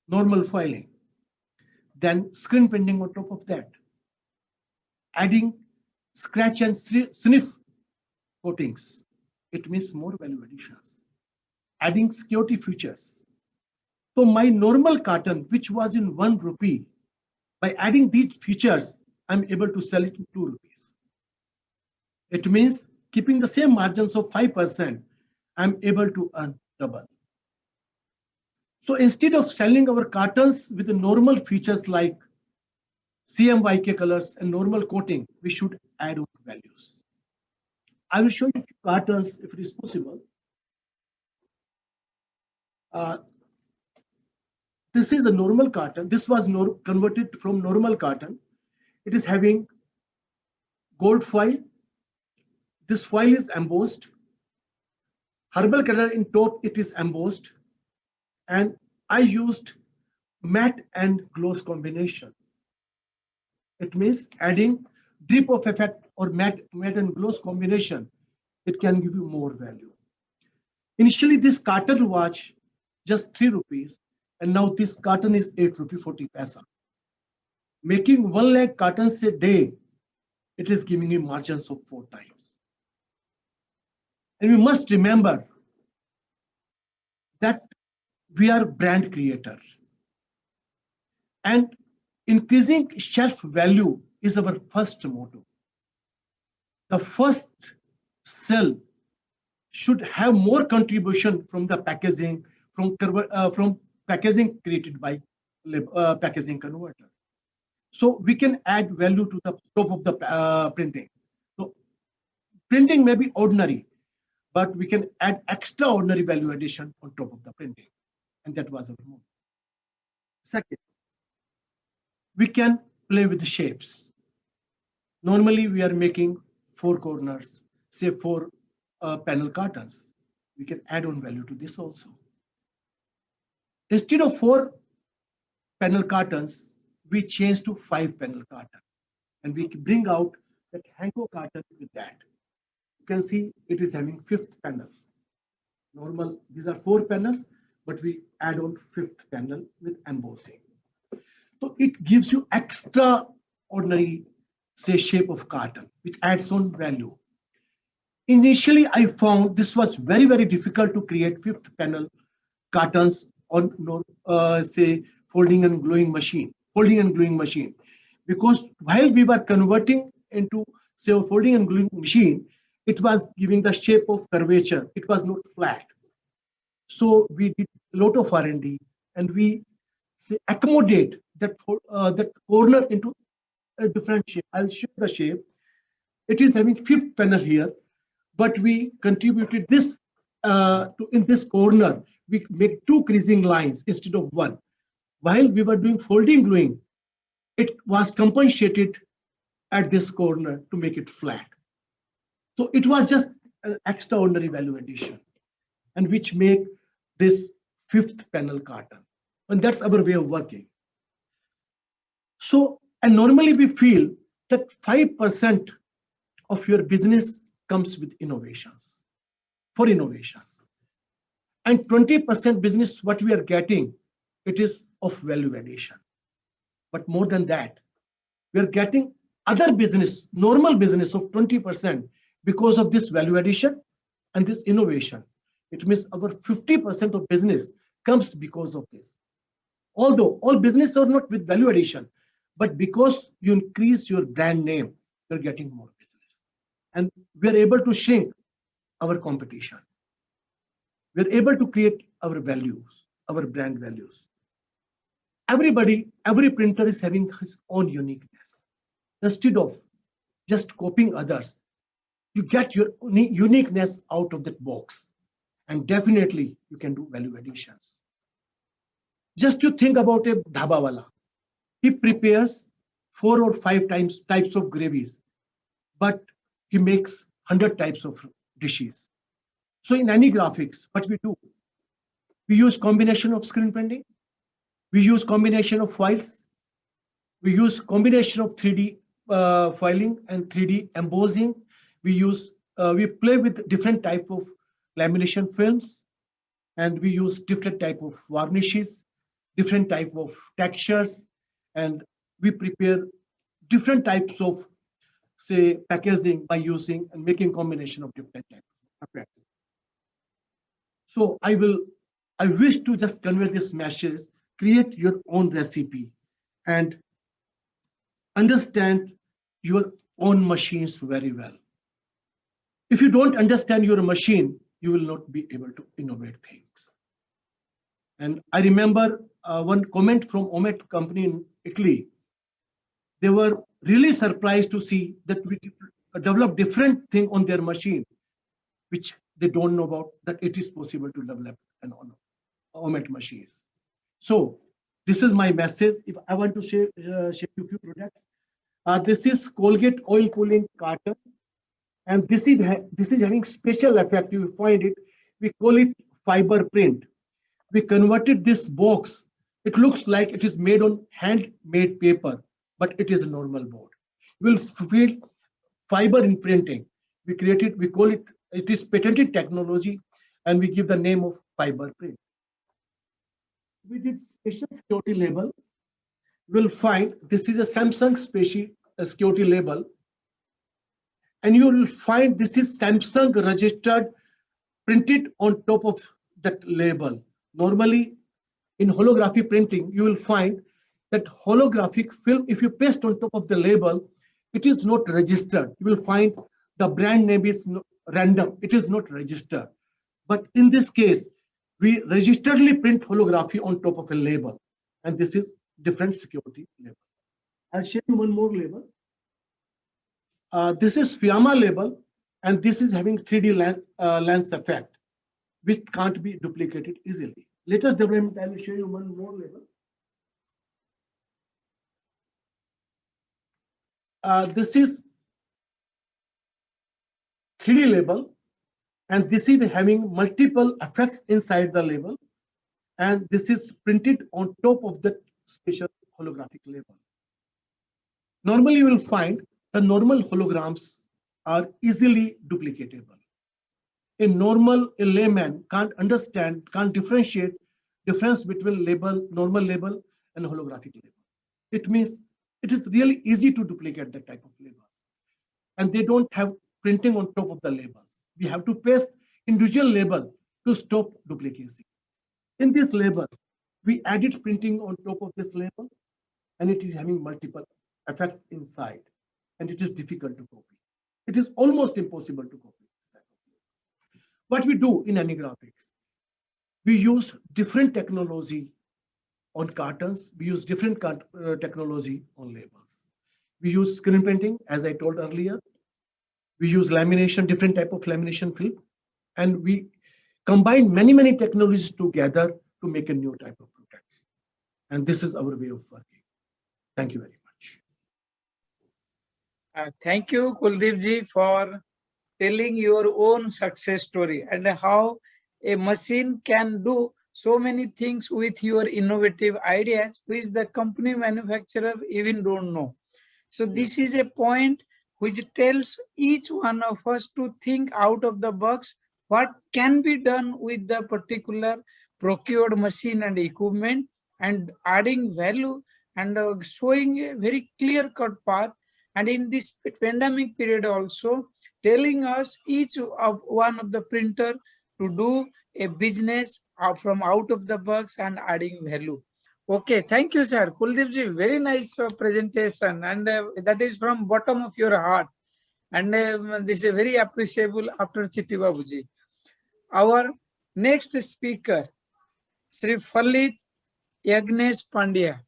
normal foiling, then screen printing on top of that, adding scratch and sniff coatings. It means more value additions, adding security features. So my normal carton, which was in 1 rupee, by adding these features, I'm able to sell it in 2 rupees. It means keeping the same margins of 5%, I'm able to earn double. So instead of selling our cartons with the normal features like CMYK colors and normal coating, we should add on values. I will show you cartons if it is possible. This is a normal carton. This was converted from normal carton. It is having gold foil. This foil is embossed. Herbal color in top, it is embossed. And I used matte and gloss combination. It means adding drip of effect or matte and gloss combination. It can give you more value. Initially, this carton was just 3 rupees. And now this carton is 8 rupee 40 paisa. Making 1 lakh cartons a day, it is giving you margins of 4 times. And we must remember that we are brand creator. And increasing shelf value is our first motto. The first sale should have more contribution from the packaging, from packaging created by packaging converter. So we can add value to the top of the printing. So printing may be ordinary, but we can add extraordinary value addition on top of the printing. And that was our move. Second, we can play with the shapes. Normally we are making 4 corners, say 4 panel cartons. We can add on value to this also. Instead of 4 panel cartons, we change to 5 panel carton. And we bring out that Hanko carton with that. You can see it is having 5th panel. Normal, these are 4 panels, but we add on 5th panel with embossing. So it gives you extraordinary, say, shape of carton, which adds on value. Initially, I found this was very, very difficult to create 5th panel cartons on, say, folding and gluing machine, because while we were converting into, say, a folding and gluing machine, it was giving the shape of curvature. It was not flat. So we did a lot of R&D, and we say accommodate that that corner into a different shape. I'll show the shape. It is having 5th panel here, but we contributed this in this corner. We make 2 creasing lines instead of 1. While we were doing folding gluing, it was compensated at this corner to make it flat. So it was just an extraordinary value addition, and which make this 5th panel carton. And that's our way of working. So, and normally we feel that 5% of your business comes with innovations, for innovations. And 20% business, what we are getting, it is of value addition. But more than that, we are getting other business, normal business of 20% because of this value addition and this innovation. It means our 50% of business comes because of this. Although all business are not with value addition, but because you increase your brand name, you're getting more business. And we're able to shrink our competition. We're able to create a our values, our brand values. Every printer is having his own uniqueness. Instead of just copying others, you get your uniqueness out of that box. And definitely you can do value additions. Just to think about a dhabawala. He prepares 4 or 5 types of gravies, but he makes 100 types of dishes. So in any graphics, what we do, we use combination of screen printing, we use combination of files, we use combination of 3D filing and 3D embossing. We play with different type of lamination films, and we use different type of varnishes, different type of textures, and we prepare different types of, say, packaging by using and making combination of different types of effects. So I wish to just convey this message: create your own recipe and understand your own machines very well. If you don't understand your machine, you will not be able to innovate things. And I remember one comment from Omet company in Italy. They were really surprised to see that we develop different thing on their machine, which they don't know about, that it is possible to develop an Omet machines. So this is my message. If I want to share you a few products, this is Colgate oil pulling carton, and this is having special effect. You find it. We call it fiber print. We converted this box. It looks like it is made on handmade paper, but it is a normal board. You will feel fiber in printing. We created. We call it. It is patented technology, and we give the name of fiber print. We did special security label. You will find this is a Samsung special security label, and you will find this is Samsung registered, printed on top of that label. Normally, in holography printing, you will find that holographic film, if you paste on top of the label, it is not registered. You will find the brand name is random. It is not registered. But in this case, we registeredly print holography on top of a label. And this is different security label. I'll show you one more label. This is Fiamma label, and this is having 3D lens effect, which can't be duplicated easily. Latest development, I will show you one more label. This is 3D label, and this is having multiple effects inside the label, and this is printed on top of that special holographic label. Normally, you will find the normal holograms are easily duplicatable. A layman can't understand, can't differentiate difference between normal label and holographic label. It means it is really easy to duplicate that type of labels. And they don't have printing on top of the labels. We have to paste individual label to stop duplicacy. In this label, we added printing on top of this label, and it is having multiple effects inside, and it is difficult to copy. It is almost impossible to copy this type of labels. What we do in AnyGraphics, we use different technology on cartons. We use different technology on labels. We use screen printing, as I told earlier. We use lamination, different type of lamination film, and we combine many technologies together to make a new type of products. And this is our way of working. Thank you very much. Thank you, Kuldeep ji, for telling your own success story and how a machine can do so many things with your innovative ideas, which the company manufacturer even don't know. So this is a point which tells each one of us to think out of the box, what can be done with the particular procured machine and equipment, and adding value and showing a very clear-cut path. And in this pandemic period also, telling us each of one of the printer to do a business from out of the box and adding value. Okay, thank you, sir. Kuldeep ji, very nice presentation, and that is from bottom of your heart. And this is very appreciable after Chitti Babu ji. Our next speaker Sri Falit Yagnesh Pandya.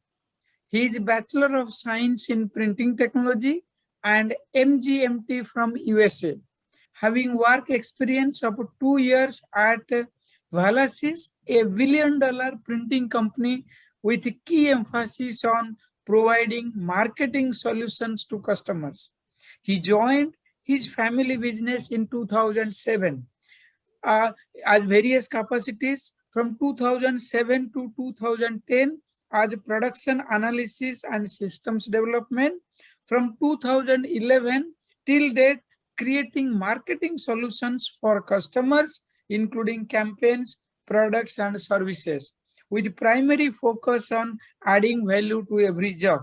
He is Bachelor of Science in Printing Technology and MGMT from USA. Having work experience of 2 years at Valasys, a $1 billion printing company with key emphasis on providing marketing solutions to customers. He joined his family business in 2007 as various capacities from 2007 to 2010 as production analysis and systems development, from 2011 till date creating marketing solutions for customers, including campaigns, products, and services, with primary focus on adding value to every job.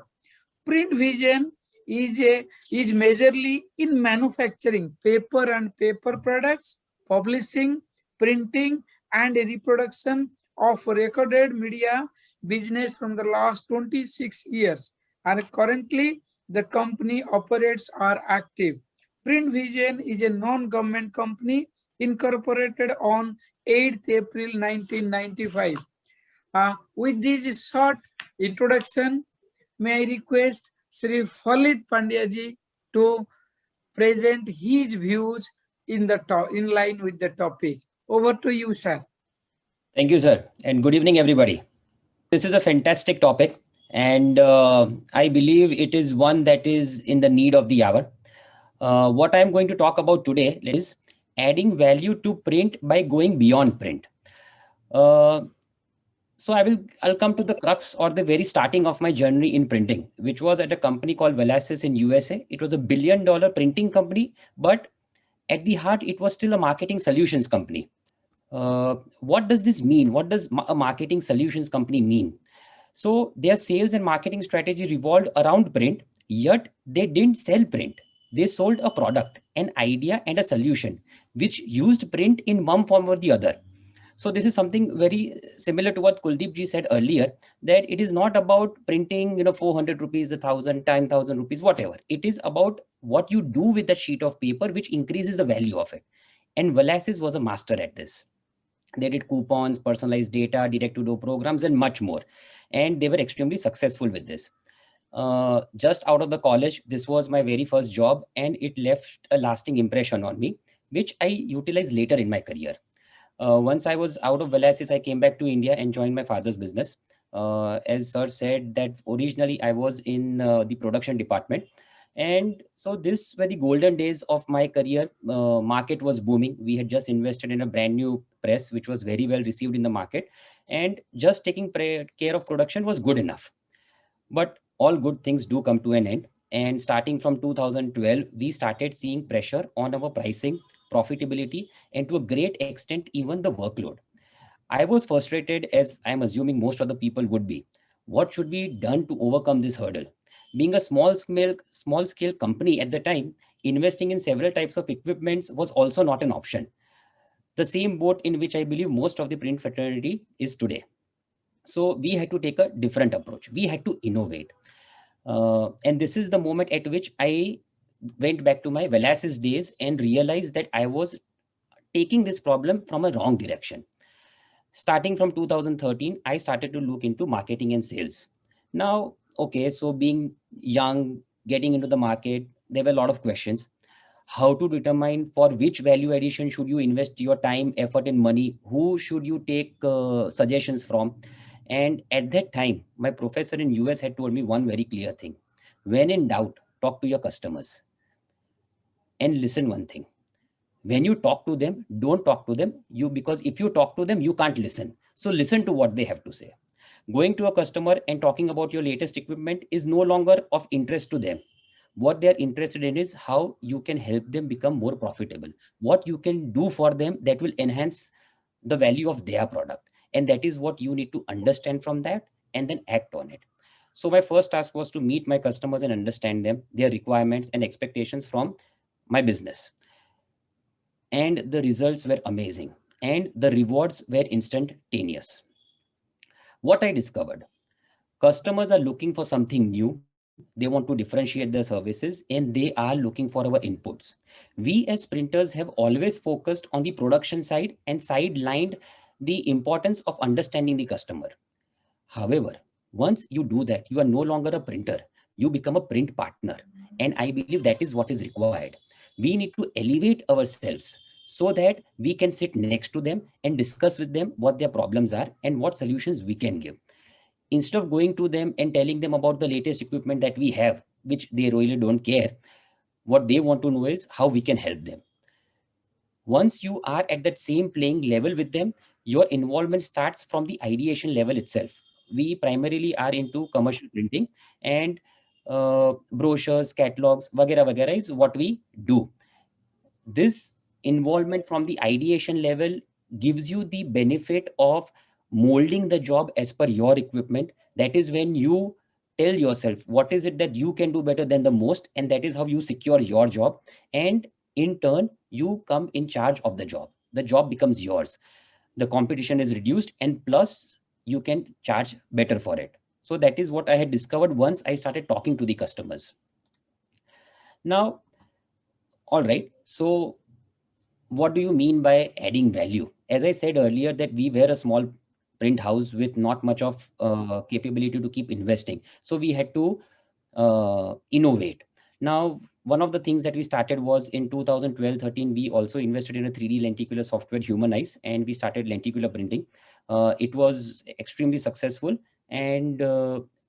Print Vision is majorly in manufacturing paper and paper products, publishing, printing, and reproduction of recorded media business from the last 26 years. And currently, the company operates are active. Print Vision is a non-government company incorporated on 8th April 1995. With this short introduction, may I request Sri Falit Pandyaji to present his views in line with the topic. Over to you, sir. Thank you, sir, and good evening, everybody. This is a fantastic topic, and I believe it is one that is in the need of the hour. What I'm going to talk about today is adding value to print by going beyond print. So I'll come to the crux or the very starting of my journey in printing, which was at a company called Valasys in USA. It was a $1 billion printing company, but at the heart, it was still a marketing solutions company. What does this mean? What does a marketing solutions company mean? So their sales and marketing strategy revolved around print, yet they didn't sell print. They sold a product, an idea, and a solution, which used print in one form or the other. So this is something very similar to what Kuldeep ji said earlier, that it is not about printing, 400 rupees, 1,000, 10,000 rupees, whatever. It is about what you do with that sheet of paper, which increases the value of it. And Valasys was a master at this. They did coupons, personalized data, direct-to-door programs, and much more. And they were extremely successful with this. Just out of the college, this was my very first job, and it left a lasting impression on me, which I utilized later in my career. Once I was out of Valasys, I came back to India and joined my father's business. As sir said, that originally I was in the production department. And so this were the golden days of my career. Market was booming. We had just invested in a brand new press, which was very well received in the market. And just taking care of production was good enough. But all good things do come to an end. And starting from 2012, we started seeing pressure on our pricing, profitability, and to a great extent, even the workload. I was frustrated, as I'm assuming most of the people would be. What should be done to overcome this hurdle? Being a small scale company at the time, investing in several types of equipments was also not an option. The same boat in which I believe most of the print fraternity is today. So we had to take a different approach. We had to innovate. And this is the moment at which I went back to my Valasys days and realized that I was taking this problem from a wrong direction. Starting from 2013, I started to look into marketing and sales. Now, okay, so being young, getting into the market, there were a lot of questions. How to determine for which value addition should you invest your time, effort, and money? Who should you take suggestions from? And at that time, my professor in US had told me one very clear thing. When in doubt, talk to your customers. And listen one thing. When you talk to them, don't talk to them, because if you talk to them, you can't listen. So listen to what they have to say. Going to a customer and talking about your latest equipment is no longer of interest to them. What they're interested in is how you can help them become more profitable, what you can do for them that will enhance the value of their product. And that is what you need to understand from that and then act on it. So my first task was to meet my customers and understand them, their requirements and expectations from my business. And the results were amazing. And the rewards were instantaneous. What I discovered, customers are looking for something new. They want to differentiate their services and they are looking for our inputs. We as printers have always focused on the production side and sidelined the importance of understanding the customer. However, once you do that, you are no longer a printer, you become a print partner. And I believe that is what is required. We need to elevate ourselves so that we can sit next to them and discuss with them what their problems are and what solutions we can give. Instead of going to them and telling them about the latest equipment that we have, which they really don't care, what they want to know is how we can help them. Once you are at that same playing level with them, your involvement starts from the ideation level itself. We primarily are into commercial printing, and brochures, catalogs, vagera is what we do. This involvement from the ideation level gives you the benefit of molding the job as per your equipment. That is when you tell yourself what is it that you can do better than the most, and that is how you secure your job. And in turn, you come in charge of the job. The job becomes yours. The competition is reduced, and plus you can charge better for it. So that is what I had discovered once I started talking to the customers. Now, all right, so what do you mean by adding value? As I said earlier, that we were a small print house with not much of capability to keep investing. So we had to innovate. Now, one of the things that we started was in 2012-13, we also invested in a 3D lenticular software, Humanize, and we started lenticular printing. It was extremely successful. And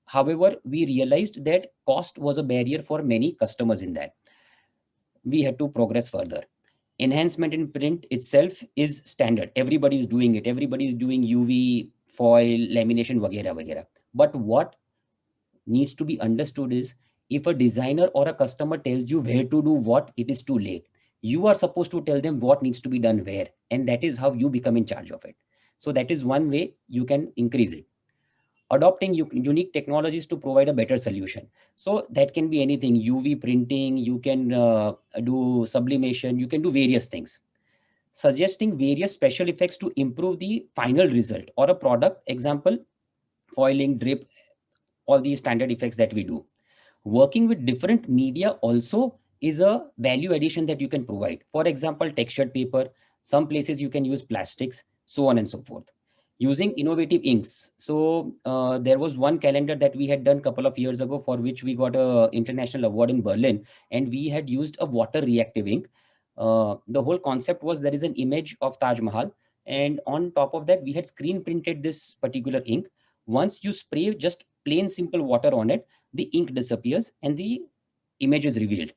however, we realized that cost was a barrier for many customers in that. We had to progress further. Enhancement in print itself is standard. Everybody is doing it. Everybody is doing UV, foil, lamination, vagera. But what needs to be understood is, if a designer or a customer tells you where to do what, it is too late. You are supposed to tell them what needs to be done where, and that is how you become in charge of it. So that is one way you can increase it. Adopting unique technologies to provide a better solution. So that can be anything, UV printing, you can do sublimation, you can do various things. Suggesting various special effects to improve the final result or a product, example, foiling, drip, all these standard effects that we do. Working with different media also is a value addition that you can provide. For example, textured paper, some places you can use plastics, so on and so forth. Using innovative inks. So there was one calendar that we had done a couple of years ago for which we got an international award in Berlin, and we had used a water reactive ink. The whole concept was there is an image of Taj Mahal, and on top of that we had screen printed this particular ink. Once you spray just plain simple water on it, the ink disappears and the image is revealed.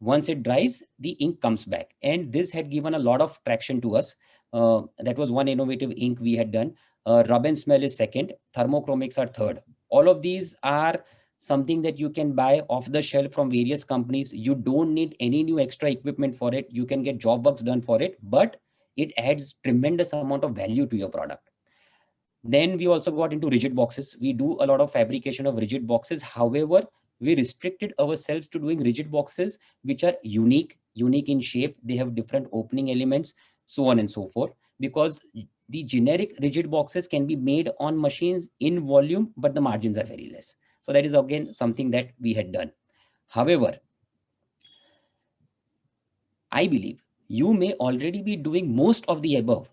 Once it dries, the ink comes back, and this had given a lot of traction to us. That was one innovative ink we had done. Rub and smell is second. Thermochromics are third. All of these are something that you can buy off the shelf from various companies. You don't need any new extra equipment for it. You can get job works done for it, but it adds tremendous amount of value to your product. Then we also got into rigid boxes. We do a lot of fabrication of rigid boxes. However, we restricted ourselves to doing rigid boxes which are unique in shape. They have different opening elements, so on and so forth, because the generic rigid boxes can be made on machines in volume, but the margins are very less. So that is again something that we had done. However, I believe you may already be doing most of the above,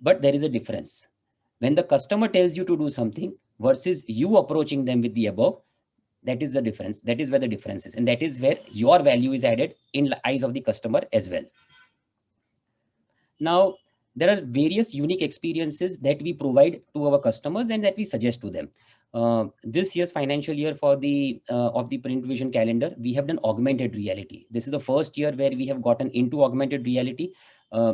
but there is a difference. When the customer tells you to do something versus you approaching them with the above, that is the difference. That is where the difference is. And that is where your value is added in the eyes of the customer as well. Now, there are various unique experiences that we provide to our customers and that we suggest to them. This year's financial year for the of the Print Vision calendar, we have done augmented reality. This is the first year where we have gotten into augmented reality.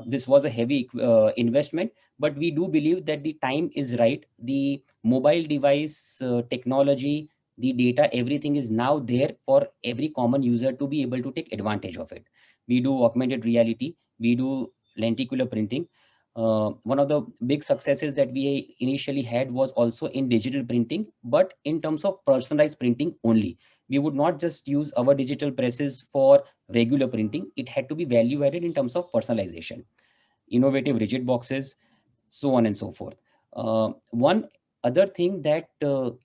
This was a heavy investment, but we do believe that the time is right. The mobile device technology, the data, everything is now there for every common user to be able to take advantage of it. We do augmented reality, we do lenticular printing. One of the big successes that we initially had was also in digital printing, but in terms of personalized printing only. We would not just use our digital presses for regular printing. It had to be value added in terms of personalization, innovative rigid boxes, so on and so forth. One other thing that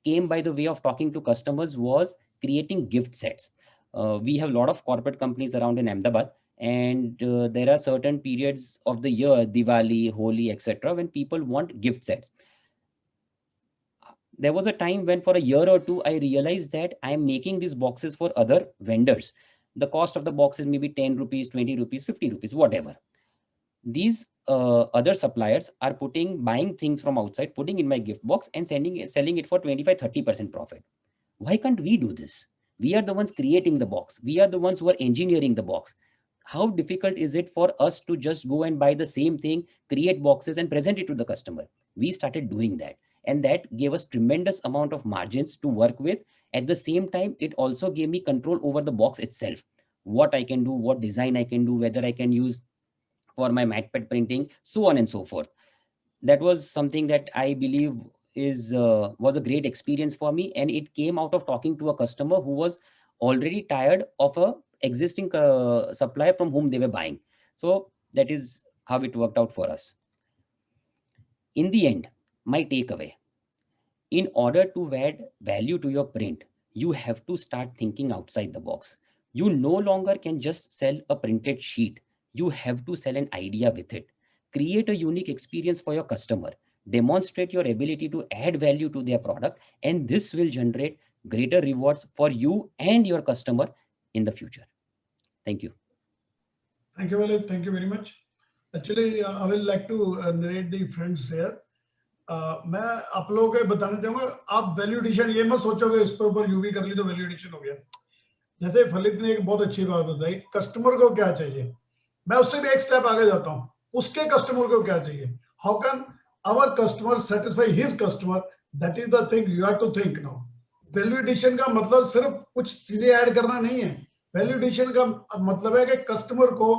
came by the way of talking to customers was creating gift sets. We have a lot of corporate companies around in Ahmedabad, And there are certain periods of the year, Diwali, Holi, etc., when people want gift sets. There was a time when for a year or two, I realized that I'm making these boxes for other vendors. The cost of the box is maybe 10 rupees, 20 rupees, 50 rupees, whatever. These other suppliers are buying things from outside, putting in my gift box and selling it for 25-30% profit. Why can't we do this? We are the ones creating the box. We are the ones who are engineering the box. How difficult is it for us to just go and buy the same thing, create boxes and present it to the customer? We started doing that. And that gave us tremendous amount of margins to work with. At the same time, it also gave me control over the box itself. What I can do, what design I can do, whether I can use for my MatPad printing, so on and so forth. That was something that I believe was a great experience for me. And it came out of talking to a customer who was already tired of a existing supplier from whom they were buying. So that is how it worked out for us. In the end, my takeaway, in order to add value to your print, you have to start thinking outside the box. You no longer can just sell a printed sheet. You have to sell an idea with it. Create a unique experience for your customer. Demonstrate your ability to add value to their product, and this will generate greater rewards for you and your customer in the future. Thank you. Thank you, Walid. Thank you very much. Actually, I will like to narrate the friends here. मैं आप लोगों को बताना चाहूंगा, आप value addition ये मत सोचोगे इस पे ऊपर यूवी कर ली तो वैल्यू एडिशन हो गया. जैसे फलित ने एक बहुत अच्छी बात बताई, कस्टमर को क्या चाहिए, मैं उससे भी एक स्टेप आगे जाता हूँ, उसके कस्टमर को क्या चाहिए. How can our customer satisfy his customer, that is the thing you have to think now. Value addition का मतलब सिर्फ कुछ चीजें ऐड करना नहीं है. वैल्यू एडिशन का मतलब है कि कस्टमर को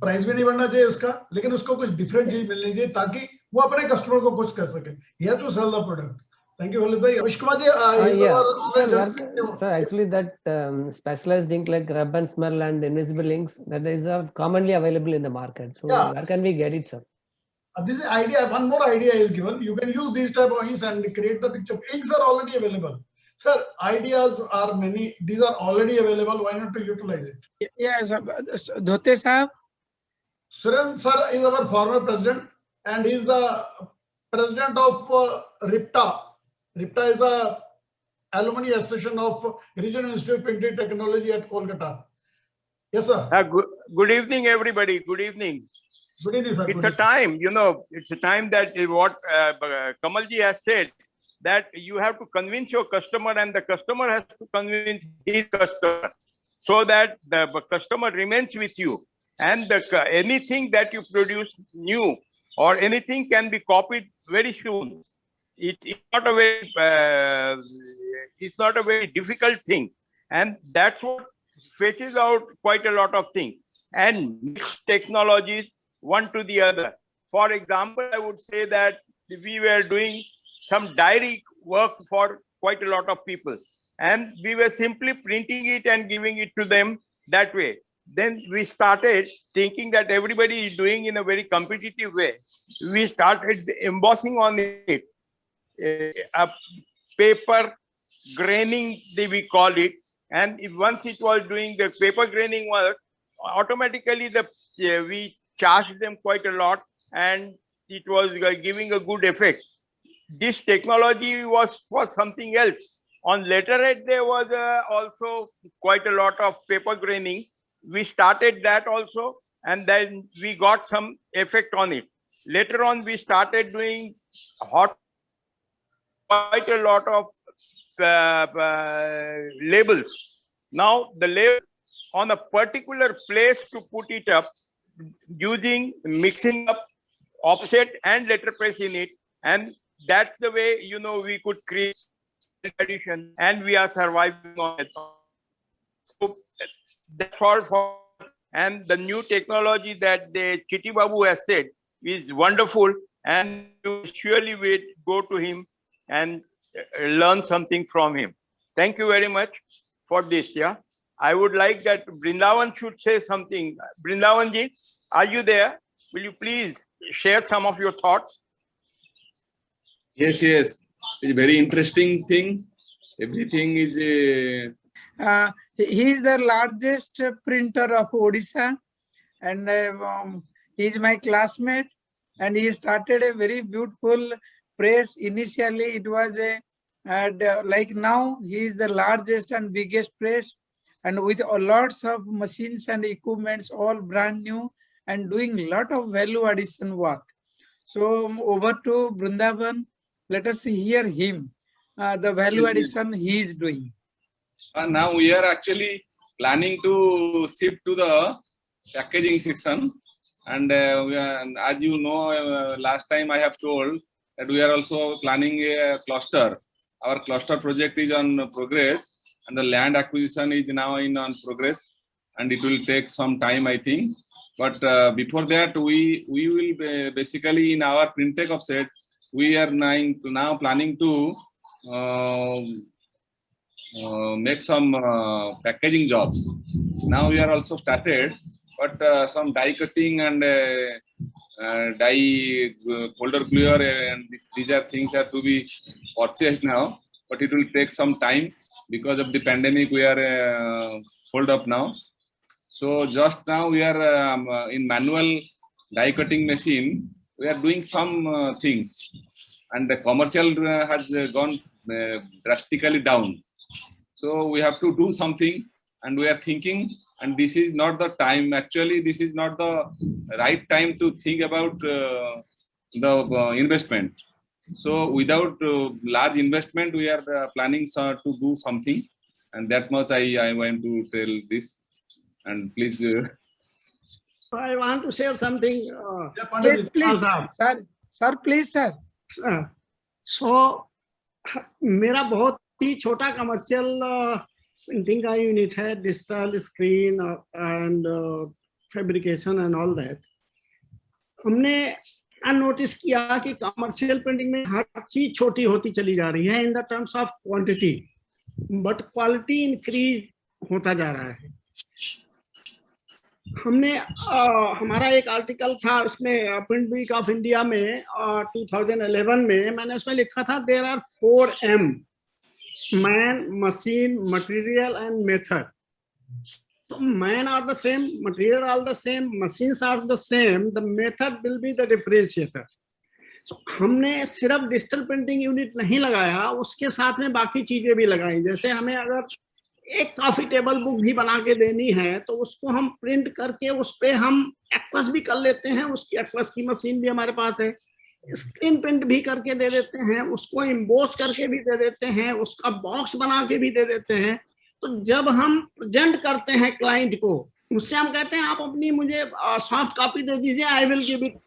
प्राइस भी नहीं बढ़ना चाहिए उसका, लेकिन उसको कुछ डिफरेंट चीज मिलनी चाहिए ताकि वो अपने कस्टमर को खुश कर सके. He has to sell the product. Thank you, Walid bhai. Avish Kumar ji, sir, actually that specialized ink like rub and smell and invisible inks, that is commonly available in the market. So yeah, where can we get it, sir? This is idea. One more idea is given. You can use these type of inks and create the picture. Inks are already available. Sir, ideas are many. These are already available. Why not to utilize it? Yes, Dhote sahab. Suren sir is our former president and he is the president of RIPTA. RIPTA is the Alumni Association of Regional Institute of Printing Technology at Kolkata. Yes, sir. Good evening, everybody. Good evening. Good evening, sir. It's a time, it's a time that what Kamalji has said, that you have to convince your customer and the customer has to convince his customer so that the customer remains with you. And anything that you produce new or anything can be copied very soon. It's not a very difficult thing, and that's what fetches out quite a lot of things and mix technologies one to the other. For example, I would say that we were doing some diary work for quite a lot of people, and we were simply printing it and giving it to them that way. Then we started thinking that everybody is doing in a very competitive way. We started embossing on it, a paper graining, we call it. And once it was doing the paper graining work, automatically we charged them quite a lot, and it was giving a good effect. This technology was for something else. On letterhead, there was also quite a lot of paper graining. We started that also, and then we got some effect on it. Later on, we started doing quite a lot of labels. Now, the label on a particular place to put it up, mixing up offset and letterpress in it, and that's the way we could create edition, and we are surviving on it. So that's all for, and the new technology that the Chiti Babu has said is wonderful, and you surely go to him and learn something from him. Thank you very much for this. Yeah, I would like that Brindavan should say something. Brindavan ji, are you there? Will you please share some of your thoughts? Yes, it's a very interesting thing. Everything is he is the largest printer of Odisha. and he is my classmate, and he started a very beautiful press. Initially, it was like now he is the largest and biggest press, and with lots of machines and equipments, all brand new, and doing lot of value addition work. So over to Brindaban. Let us hear him, the value addition he is doing. Now we are actually planning to shift to the packaging section, and as you know, last time I have told that we are also planning a cluster. Our cluster project is on progress, and the land acquisition is now on progress, and it will take some time, I think. But before that, we will basically in our Printech offset, we are now planning to make some packaging jobs. Now we are also started, but some die cutting and die folder gluer and these are things have to be purchased now, but it will take some time because of the pandemic. We are hold up now. So just now we are in manual die cutting machine. We are doing some things, and the commercial has gone drastically down. So we have to do something, and we are thinking, and this is not the time. Actually, this is not the right time to think about the investment. So without large investment, we are planning to do something, and that much I want to tell this. And please. I want to share something. Yes, please, sir, please, sir. So, मेरा बहुत ही छोटा commercial printing का unit है, digital screen and fabrication and all that. हमने notice किया कि commercial printing में हर चीज छोटी होती चली जा रही है in the terms of quantity, but quality increase होता जा रहा है. हमने हमारा एक आर्टिकल था उसमें प्रिंट वीक ऑफ इंडिया में 2011 में मैंने उसमें लिखा था there are 4 M, man, machine, material and method. So man are the same, material are the same, machines are the same, the method will be the differentiator. So हमने सिर्फ digital printing unit नहीं लगाया, उसके साथ में बाकी चीजें भी लगाई. जैसे हमें अगर एक कॉफी टेबल बुक भी बना के देनी है तो उसको हम प्रिंट करके उस पे हम एक्वस भी कर लेते हैं, उसकी एक्वस की मशीन भी हमारे पास है. स्क्रीन प्रिंट भी करके दे देते हैं, उसको इम्बोस करके भी दे देते हैं, उसका बॉक्स बना के भी दे देते हैं. तो जब हम प्रेजेंट करते हैं क्लाइंट को, उससे हम कहते हैं आप अपनी मुझे सॉफ्ट कॉपी दे दीजिए, I will give it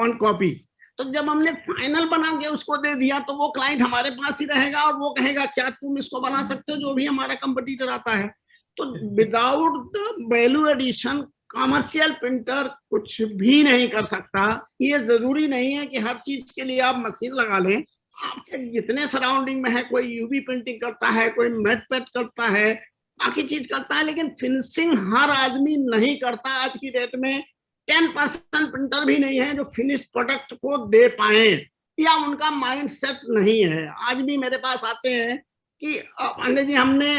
1 copy. तो जब हमने फाइनल बना के उसको दे दिया तो वो क्लाइंट हमारे पास ही रहेगा और वो कहेगा क्या तुम इसको बना सकते हो, जो भी हमारा कंपटीटर आता है. तो without the value addition commercial printer कुछ भी नहीं कर सकता. ये जरूरी नहीं है कि हर चीज के लिए आप मशीन लगा लें. आपके जितने सराउंडिंग में है, कोई यूवी प्रिंटिंग करता है, कोई मैट पैट करता है, बाकी चीज करता है, लेकिन फिनिशिंग हर आदमी नहीं करता. आज की डेट में 10% प्रिंटर भी नहीं है जो फिनिश प्रोडक्ट को दे पाए, या उनका माइंड सेट नहीं है. आज भी मेरे पास आते हैं कि पांडे जी हमने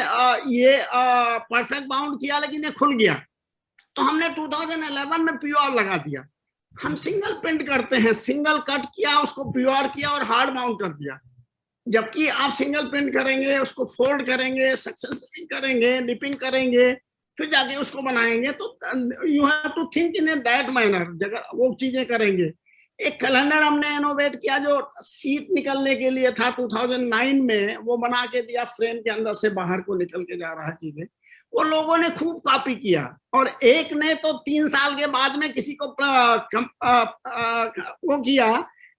ये परफेक्ट बाउंड किया लेकिन ये खुल गया, तो हमने 2011 में प्योर लगा दिया. हम सिंगल प्रिंट करते हैं, सिंगल कट किया, उसको प्योर किया और हार्ड बाउंड कर दिया. जबकि आप सिंगल प्रिंट करेंगे, उसको फोल्ड करेंगे, सक्सेसिव करेंगे, लिपिंग करेंगे, फिर जाके उसको बनाएंगे. तो you have to think in a that manner. जगह वो चीजें करेंगे. एक कैलेंडर हमने इनोवेट किया जो सीट निकलने के लिए था 2009 में, वो बना के दिया, फ्रेम के अंदर से बाहर को निकल के जा रहा है चीजें. वो लोगों ने खूब कॉपी किया, और एक ने तो 3 साल के बाद में किसी को वो किया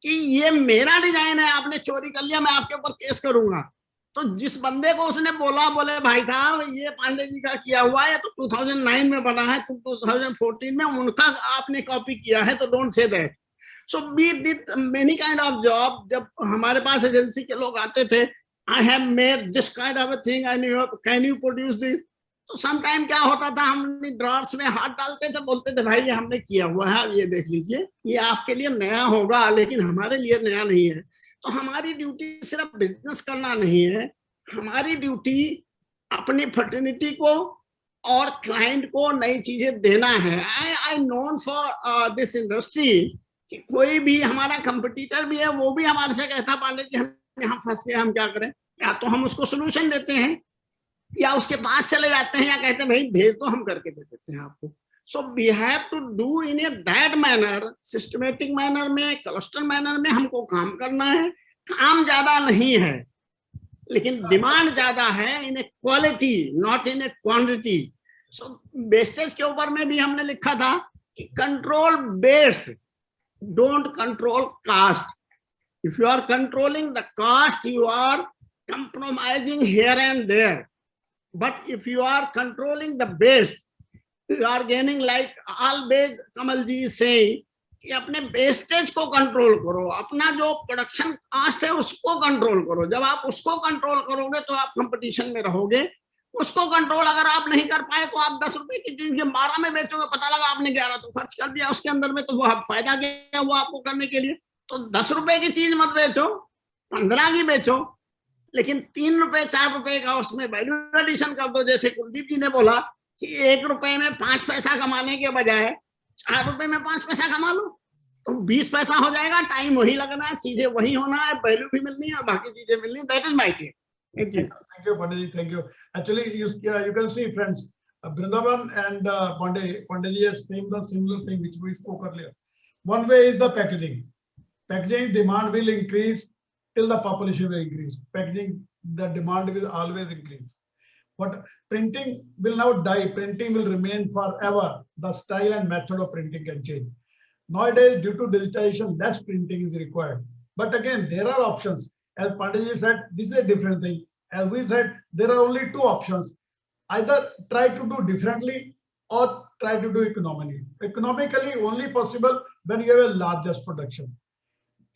कि ये मेरा डिजाइन है, आपने चोरी कर लिया, मैं आपके ऊपर केस करूंगा. तो जिस बंदे को उसने बोले भाई साहब ये पांडे जी का किया हुआ है, तो 2009 में बना है, तो 2014 में उनका आपने कॉपी किया है, तो don't say that. So we did many kind of job. जब हमारे पास एजेंसी के लोग आते थे, I have made this kind of a thing and can you produce this. तो सम टाइम क्या होता था, हम अपनी ड्रॉर्स में हाथ डालते थे, बोलते थे भाई ये हमने किया हुआ है, ये देख लीजिए, ये आपके लिए नया होगा लेकिन हमारे लिए नया नहीं है. तो हमारी ड्यूटी सिर्फ बिजनेस करना नहीं है, हमारी ड्यूटी अपनी फर्टिनिटी को और क्लाइंट को नई चीजें देना है। I known for this industry कि कोई भी हमारा कंपटीटर भी है, वो भी हमारे से कहता पांडे जी हम यहाँ फंस गए, हम क्या करें? या तो हम उसको सोल्यूशन देते हैं या उसके पास चले जाते हैं या कहते हैं भाई भेज दो, हम करके दे देते हैं आपको। So we have to do in a that manner, systematic manner में, क्लस्टर मैनर में हमको काम करना है। काम ज्यादा नहीं है लेकिन डिमांड ज्यादा है in a quality, not in a quantity. So wastage के ऊपर में भी हमने लिखा था कि control based, don't control cost. If you are controlling the cost, you are compromising here and there. But if you are controlling the base, you are gaining, like always Kamal ji is saying, कि अपने wastage को control करो, अपना जो production cast है उसको control करो। जब आप उसको कंट्रोल करोगे तो आप कंपटीशन में रहोगे। उसको कंट्रोल अगर आप नहीं कर पाए तो आप 10 रुपए की चीज 12 में बेचोगे, पता लगा आपने 11 तो खर्च कर दिया उसके अंदर में, तो वो आप फायदा क्या हुआ आपको करने के लिए? तो 10 रुपए की चीज मत बेचो, 15 की बेचो, लेकिन 3 रुपए 4 रुपए का उसमें वैल्यू एडिशन कर दो। जैसे कुलदीप जी ने बोला कि 1 रुपए में 5 पैसा कमाने के बजाय 4 रुपए में 5 पैसा कमा लो तो 20 पैसा हो जाएगा। टाइम वही लगना है, चीजें वही होना है, वैल्यू भी मिलनी है और बाकी चीजें मिलनी है। That is my take. Thank you. Thank you, Pandey ji. Thank you. Actually, you can see, friends, Brindavan and Pandey ji has seen the similar thing which we spoke earlier. One way is the packaging. Packaging demand will increase till the population will increase. Packaging, the demand will always increase. But printing will not die. Printing will remain forever. The style and method of printing can change. Nowadays, due to digitization, less printing is required. But again, there are options. As Pandey ji said, this is a different thing. As we said, there are only 2 options. Either try to do differently or try to do economically. Economically only possible when you have a largest production.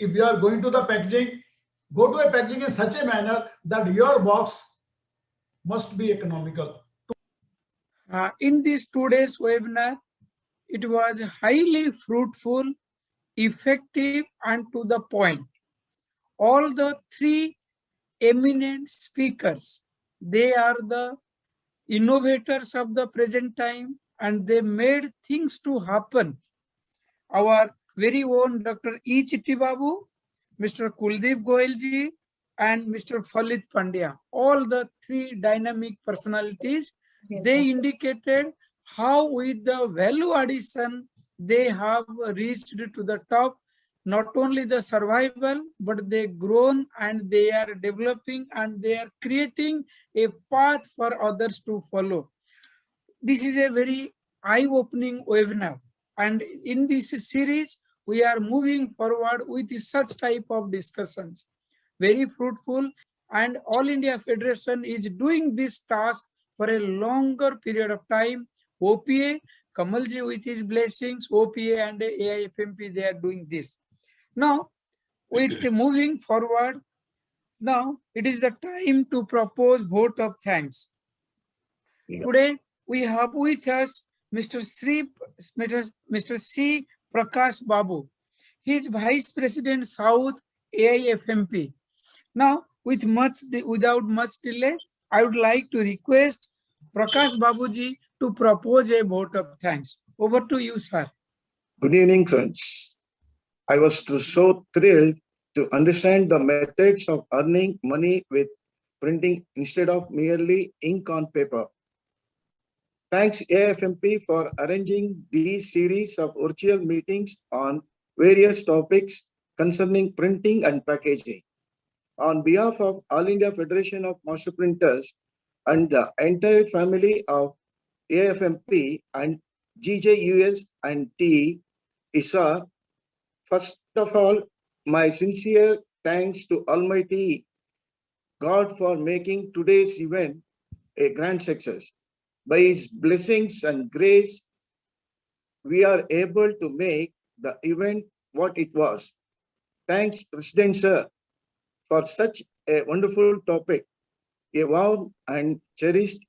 If you are going to the packaging, go to a packaging in such a manner that your box must be economical. In this today's webinar, it was highly fruitful, effective, and to the point. All the 3 eminent speakers, they are the innovators of the present time and they made things to happen. Our very own Dr. E. Chitti Babu, Mr. Kuldeep Goyal ji, and Mr. Falit Pandya, all the 3 dynamic personalities, yes, they indicated how with the value addition they have reached to the top. Not only the survival, but they grown and they are developing and they are creating a path for others to follow. This is a very eye-opening webinar. And in this series, we are moving forward with such type of discussions. Very fruitful, and All India Federation is doing this task for a longer period of time. OPA, Kamalji with his blessings, OPA and AIFMP, they are doing this. Now, with moving forward, now it is the time to propose vote of thanks. Yeah. Today, we have with us Mr. C. Prakash Babu. He is Vice President South AIFMP. Now, without much delay, I would like to request Prakash Babuji to propose a vote of thanks. Over to you, sir. Good evening, friends. I was so thrilled to understand the methods of earning money with printing instead of merely ink on paper. Thanks AIFMP for arranging these series of virtual meetings on various topics concerning printing and packaging. On behalf of All India Federation of Master Printers and the entire family of AIFMP and GJUS and T, ISAR, first of all, my sincere thanks to Almighty God for making today's event a grand success. By His blessings and grace, we are able to make the event what it was. Thanks, President Sir, for such a wonderful topic. A warm and cherished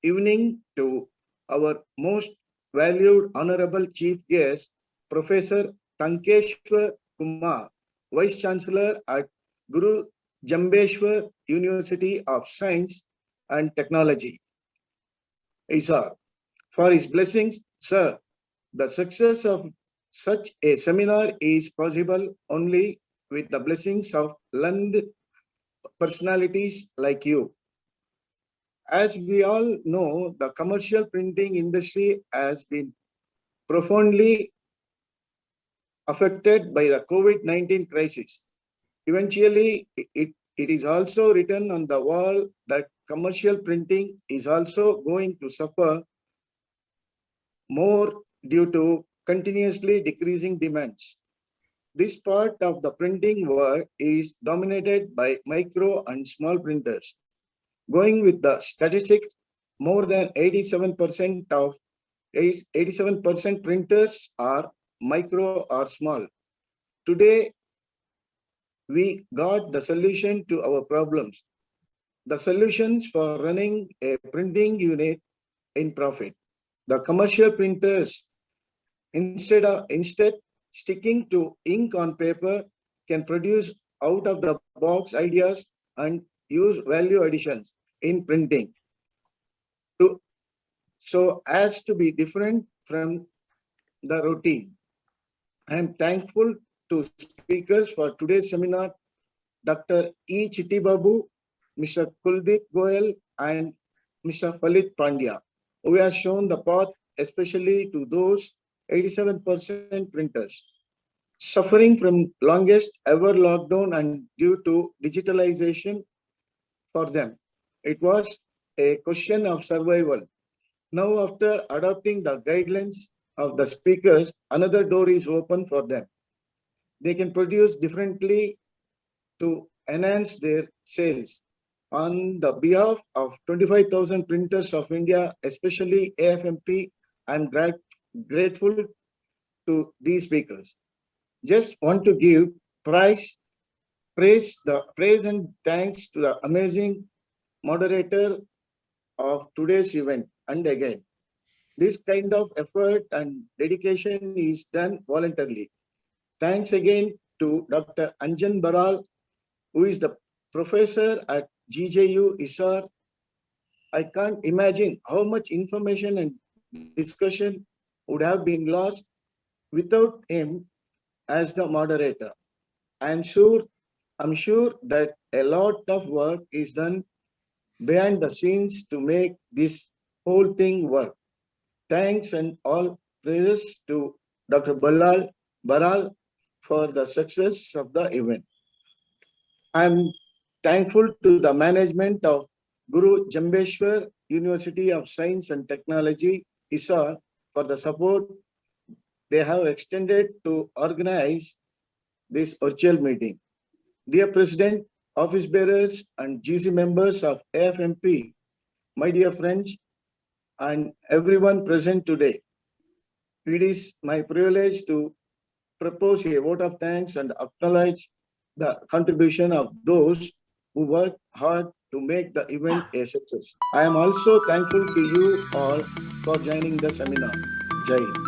evening to our most valued Honorable Chief Guest, Professor Tankeshwar Kumar, Vice Chancellor at Guru Jambeshwar University of Science and Technology. Isar, for his blessings. Sir, the success of such a seminar is possible only with the blessings of learned personalities like you. As we all know, the commercial printing industry has been profoundly affected by the COVID-19 crisis. Eventually, it is also written on the wall that commercial printing is also going to suffer more due to continuously decreasing demands. This part of the printing world is dominated by micro and small printers. Going with the statistics, more than 87% printers are micro or small. Today, we got the solution to our problems. The solutions for running a printing unit in profit. The commercial printers, instead sticking to ink on paper, can produce out of the box ideas and use value additions in printing so as to be different from the routine. I am thankful to speakers for today's seminar, Dr. E. Chittibabu, Mr. Kuldeep Goyal, and Mr. Palit Pandya, who have shown the path, especially to those 87% printers suffering from longest ever lockdown and due to digitalization. For them, it was a question of survival. Now, after adopting the guidelines of the speakers, another door is open for them. They can produce differently to enhance their sales. On the behalf of 25,000 printers of India, especially AFMP, I am grateful to these speakers. Just want to give praise and thanks to the amazing moderator of today's event. And again, this kind of effort and dedication is done voluntarily. Thanks again to Dr. Anjan Baral, who is the professor at GJU Isar. I can't imagine how much information and discussion would have been lost without him as the moderator. I'm sure that a lot of work is done behind the scenes to make this whole thing work. Thanks and all praises to Dr. Baral for the success of the event. I'm thankful to the management of Guru Jambheshwar University of Science and Technology, Hisar, for the support they have extended to organize this virtual meeting. Dear President, office bearers and GC members of AFMP, my dear friends, and everyone present today, it is my privilege to propose a vote of thanks and acknowledge the contribution of those who worked hard to make the event a success. I am also thankful to you all for joining the seminar. Jai Hind.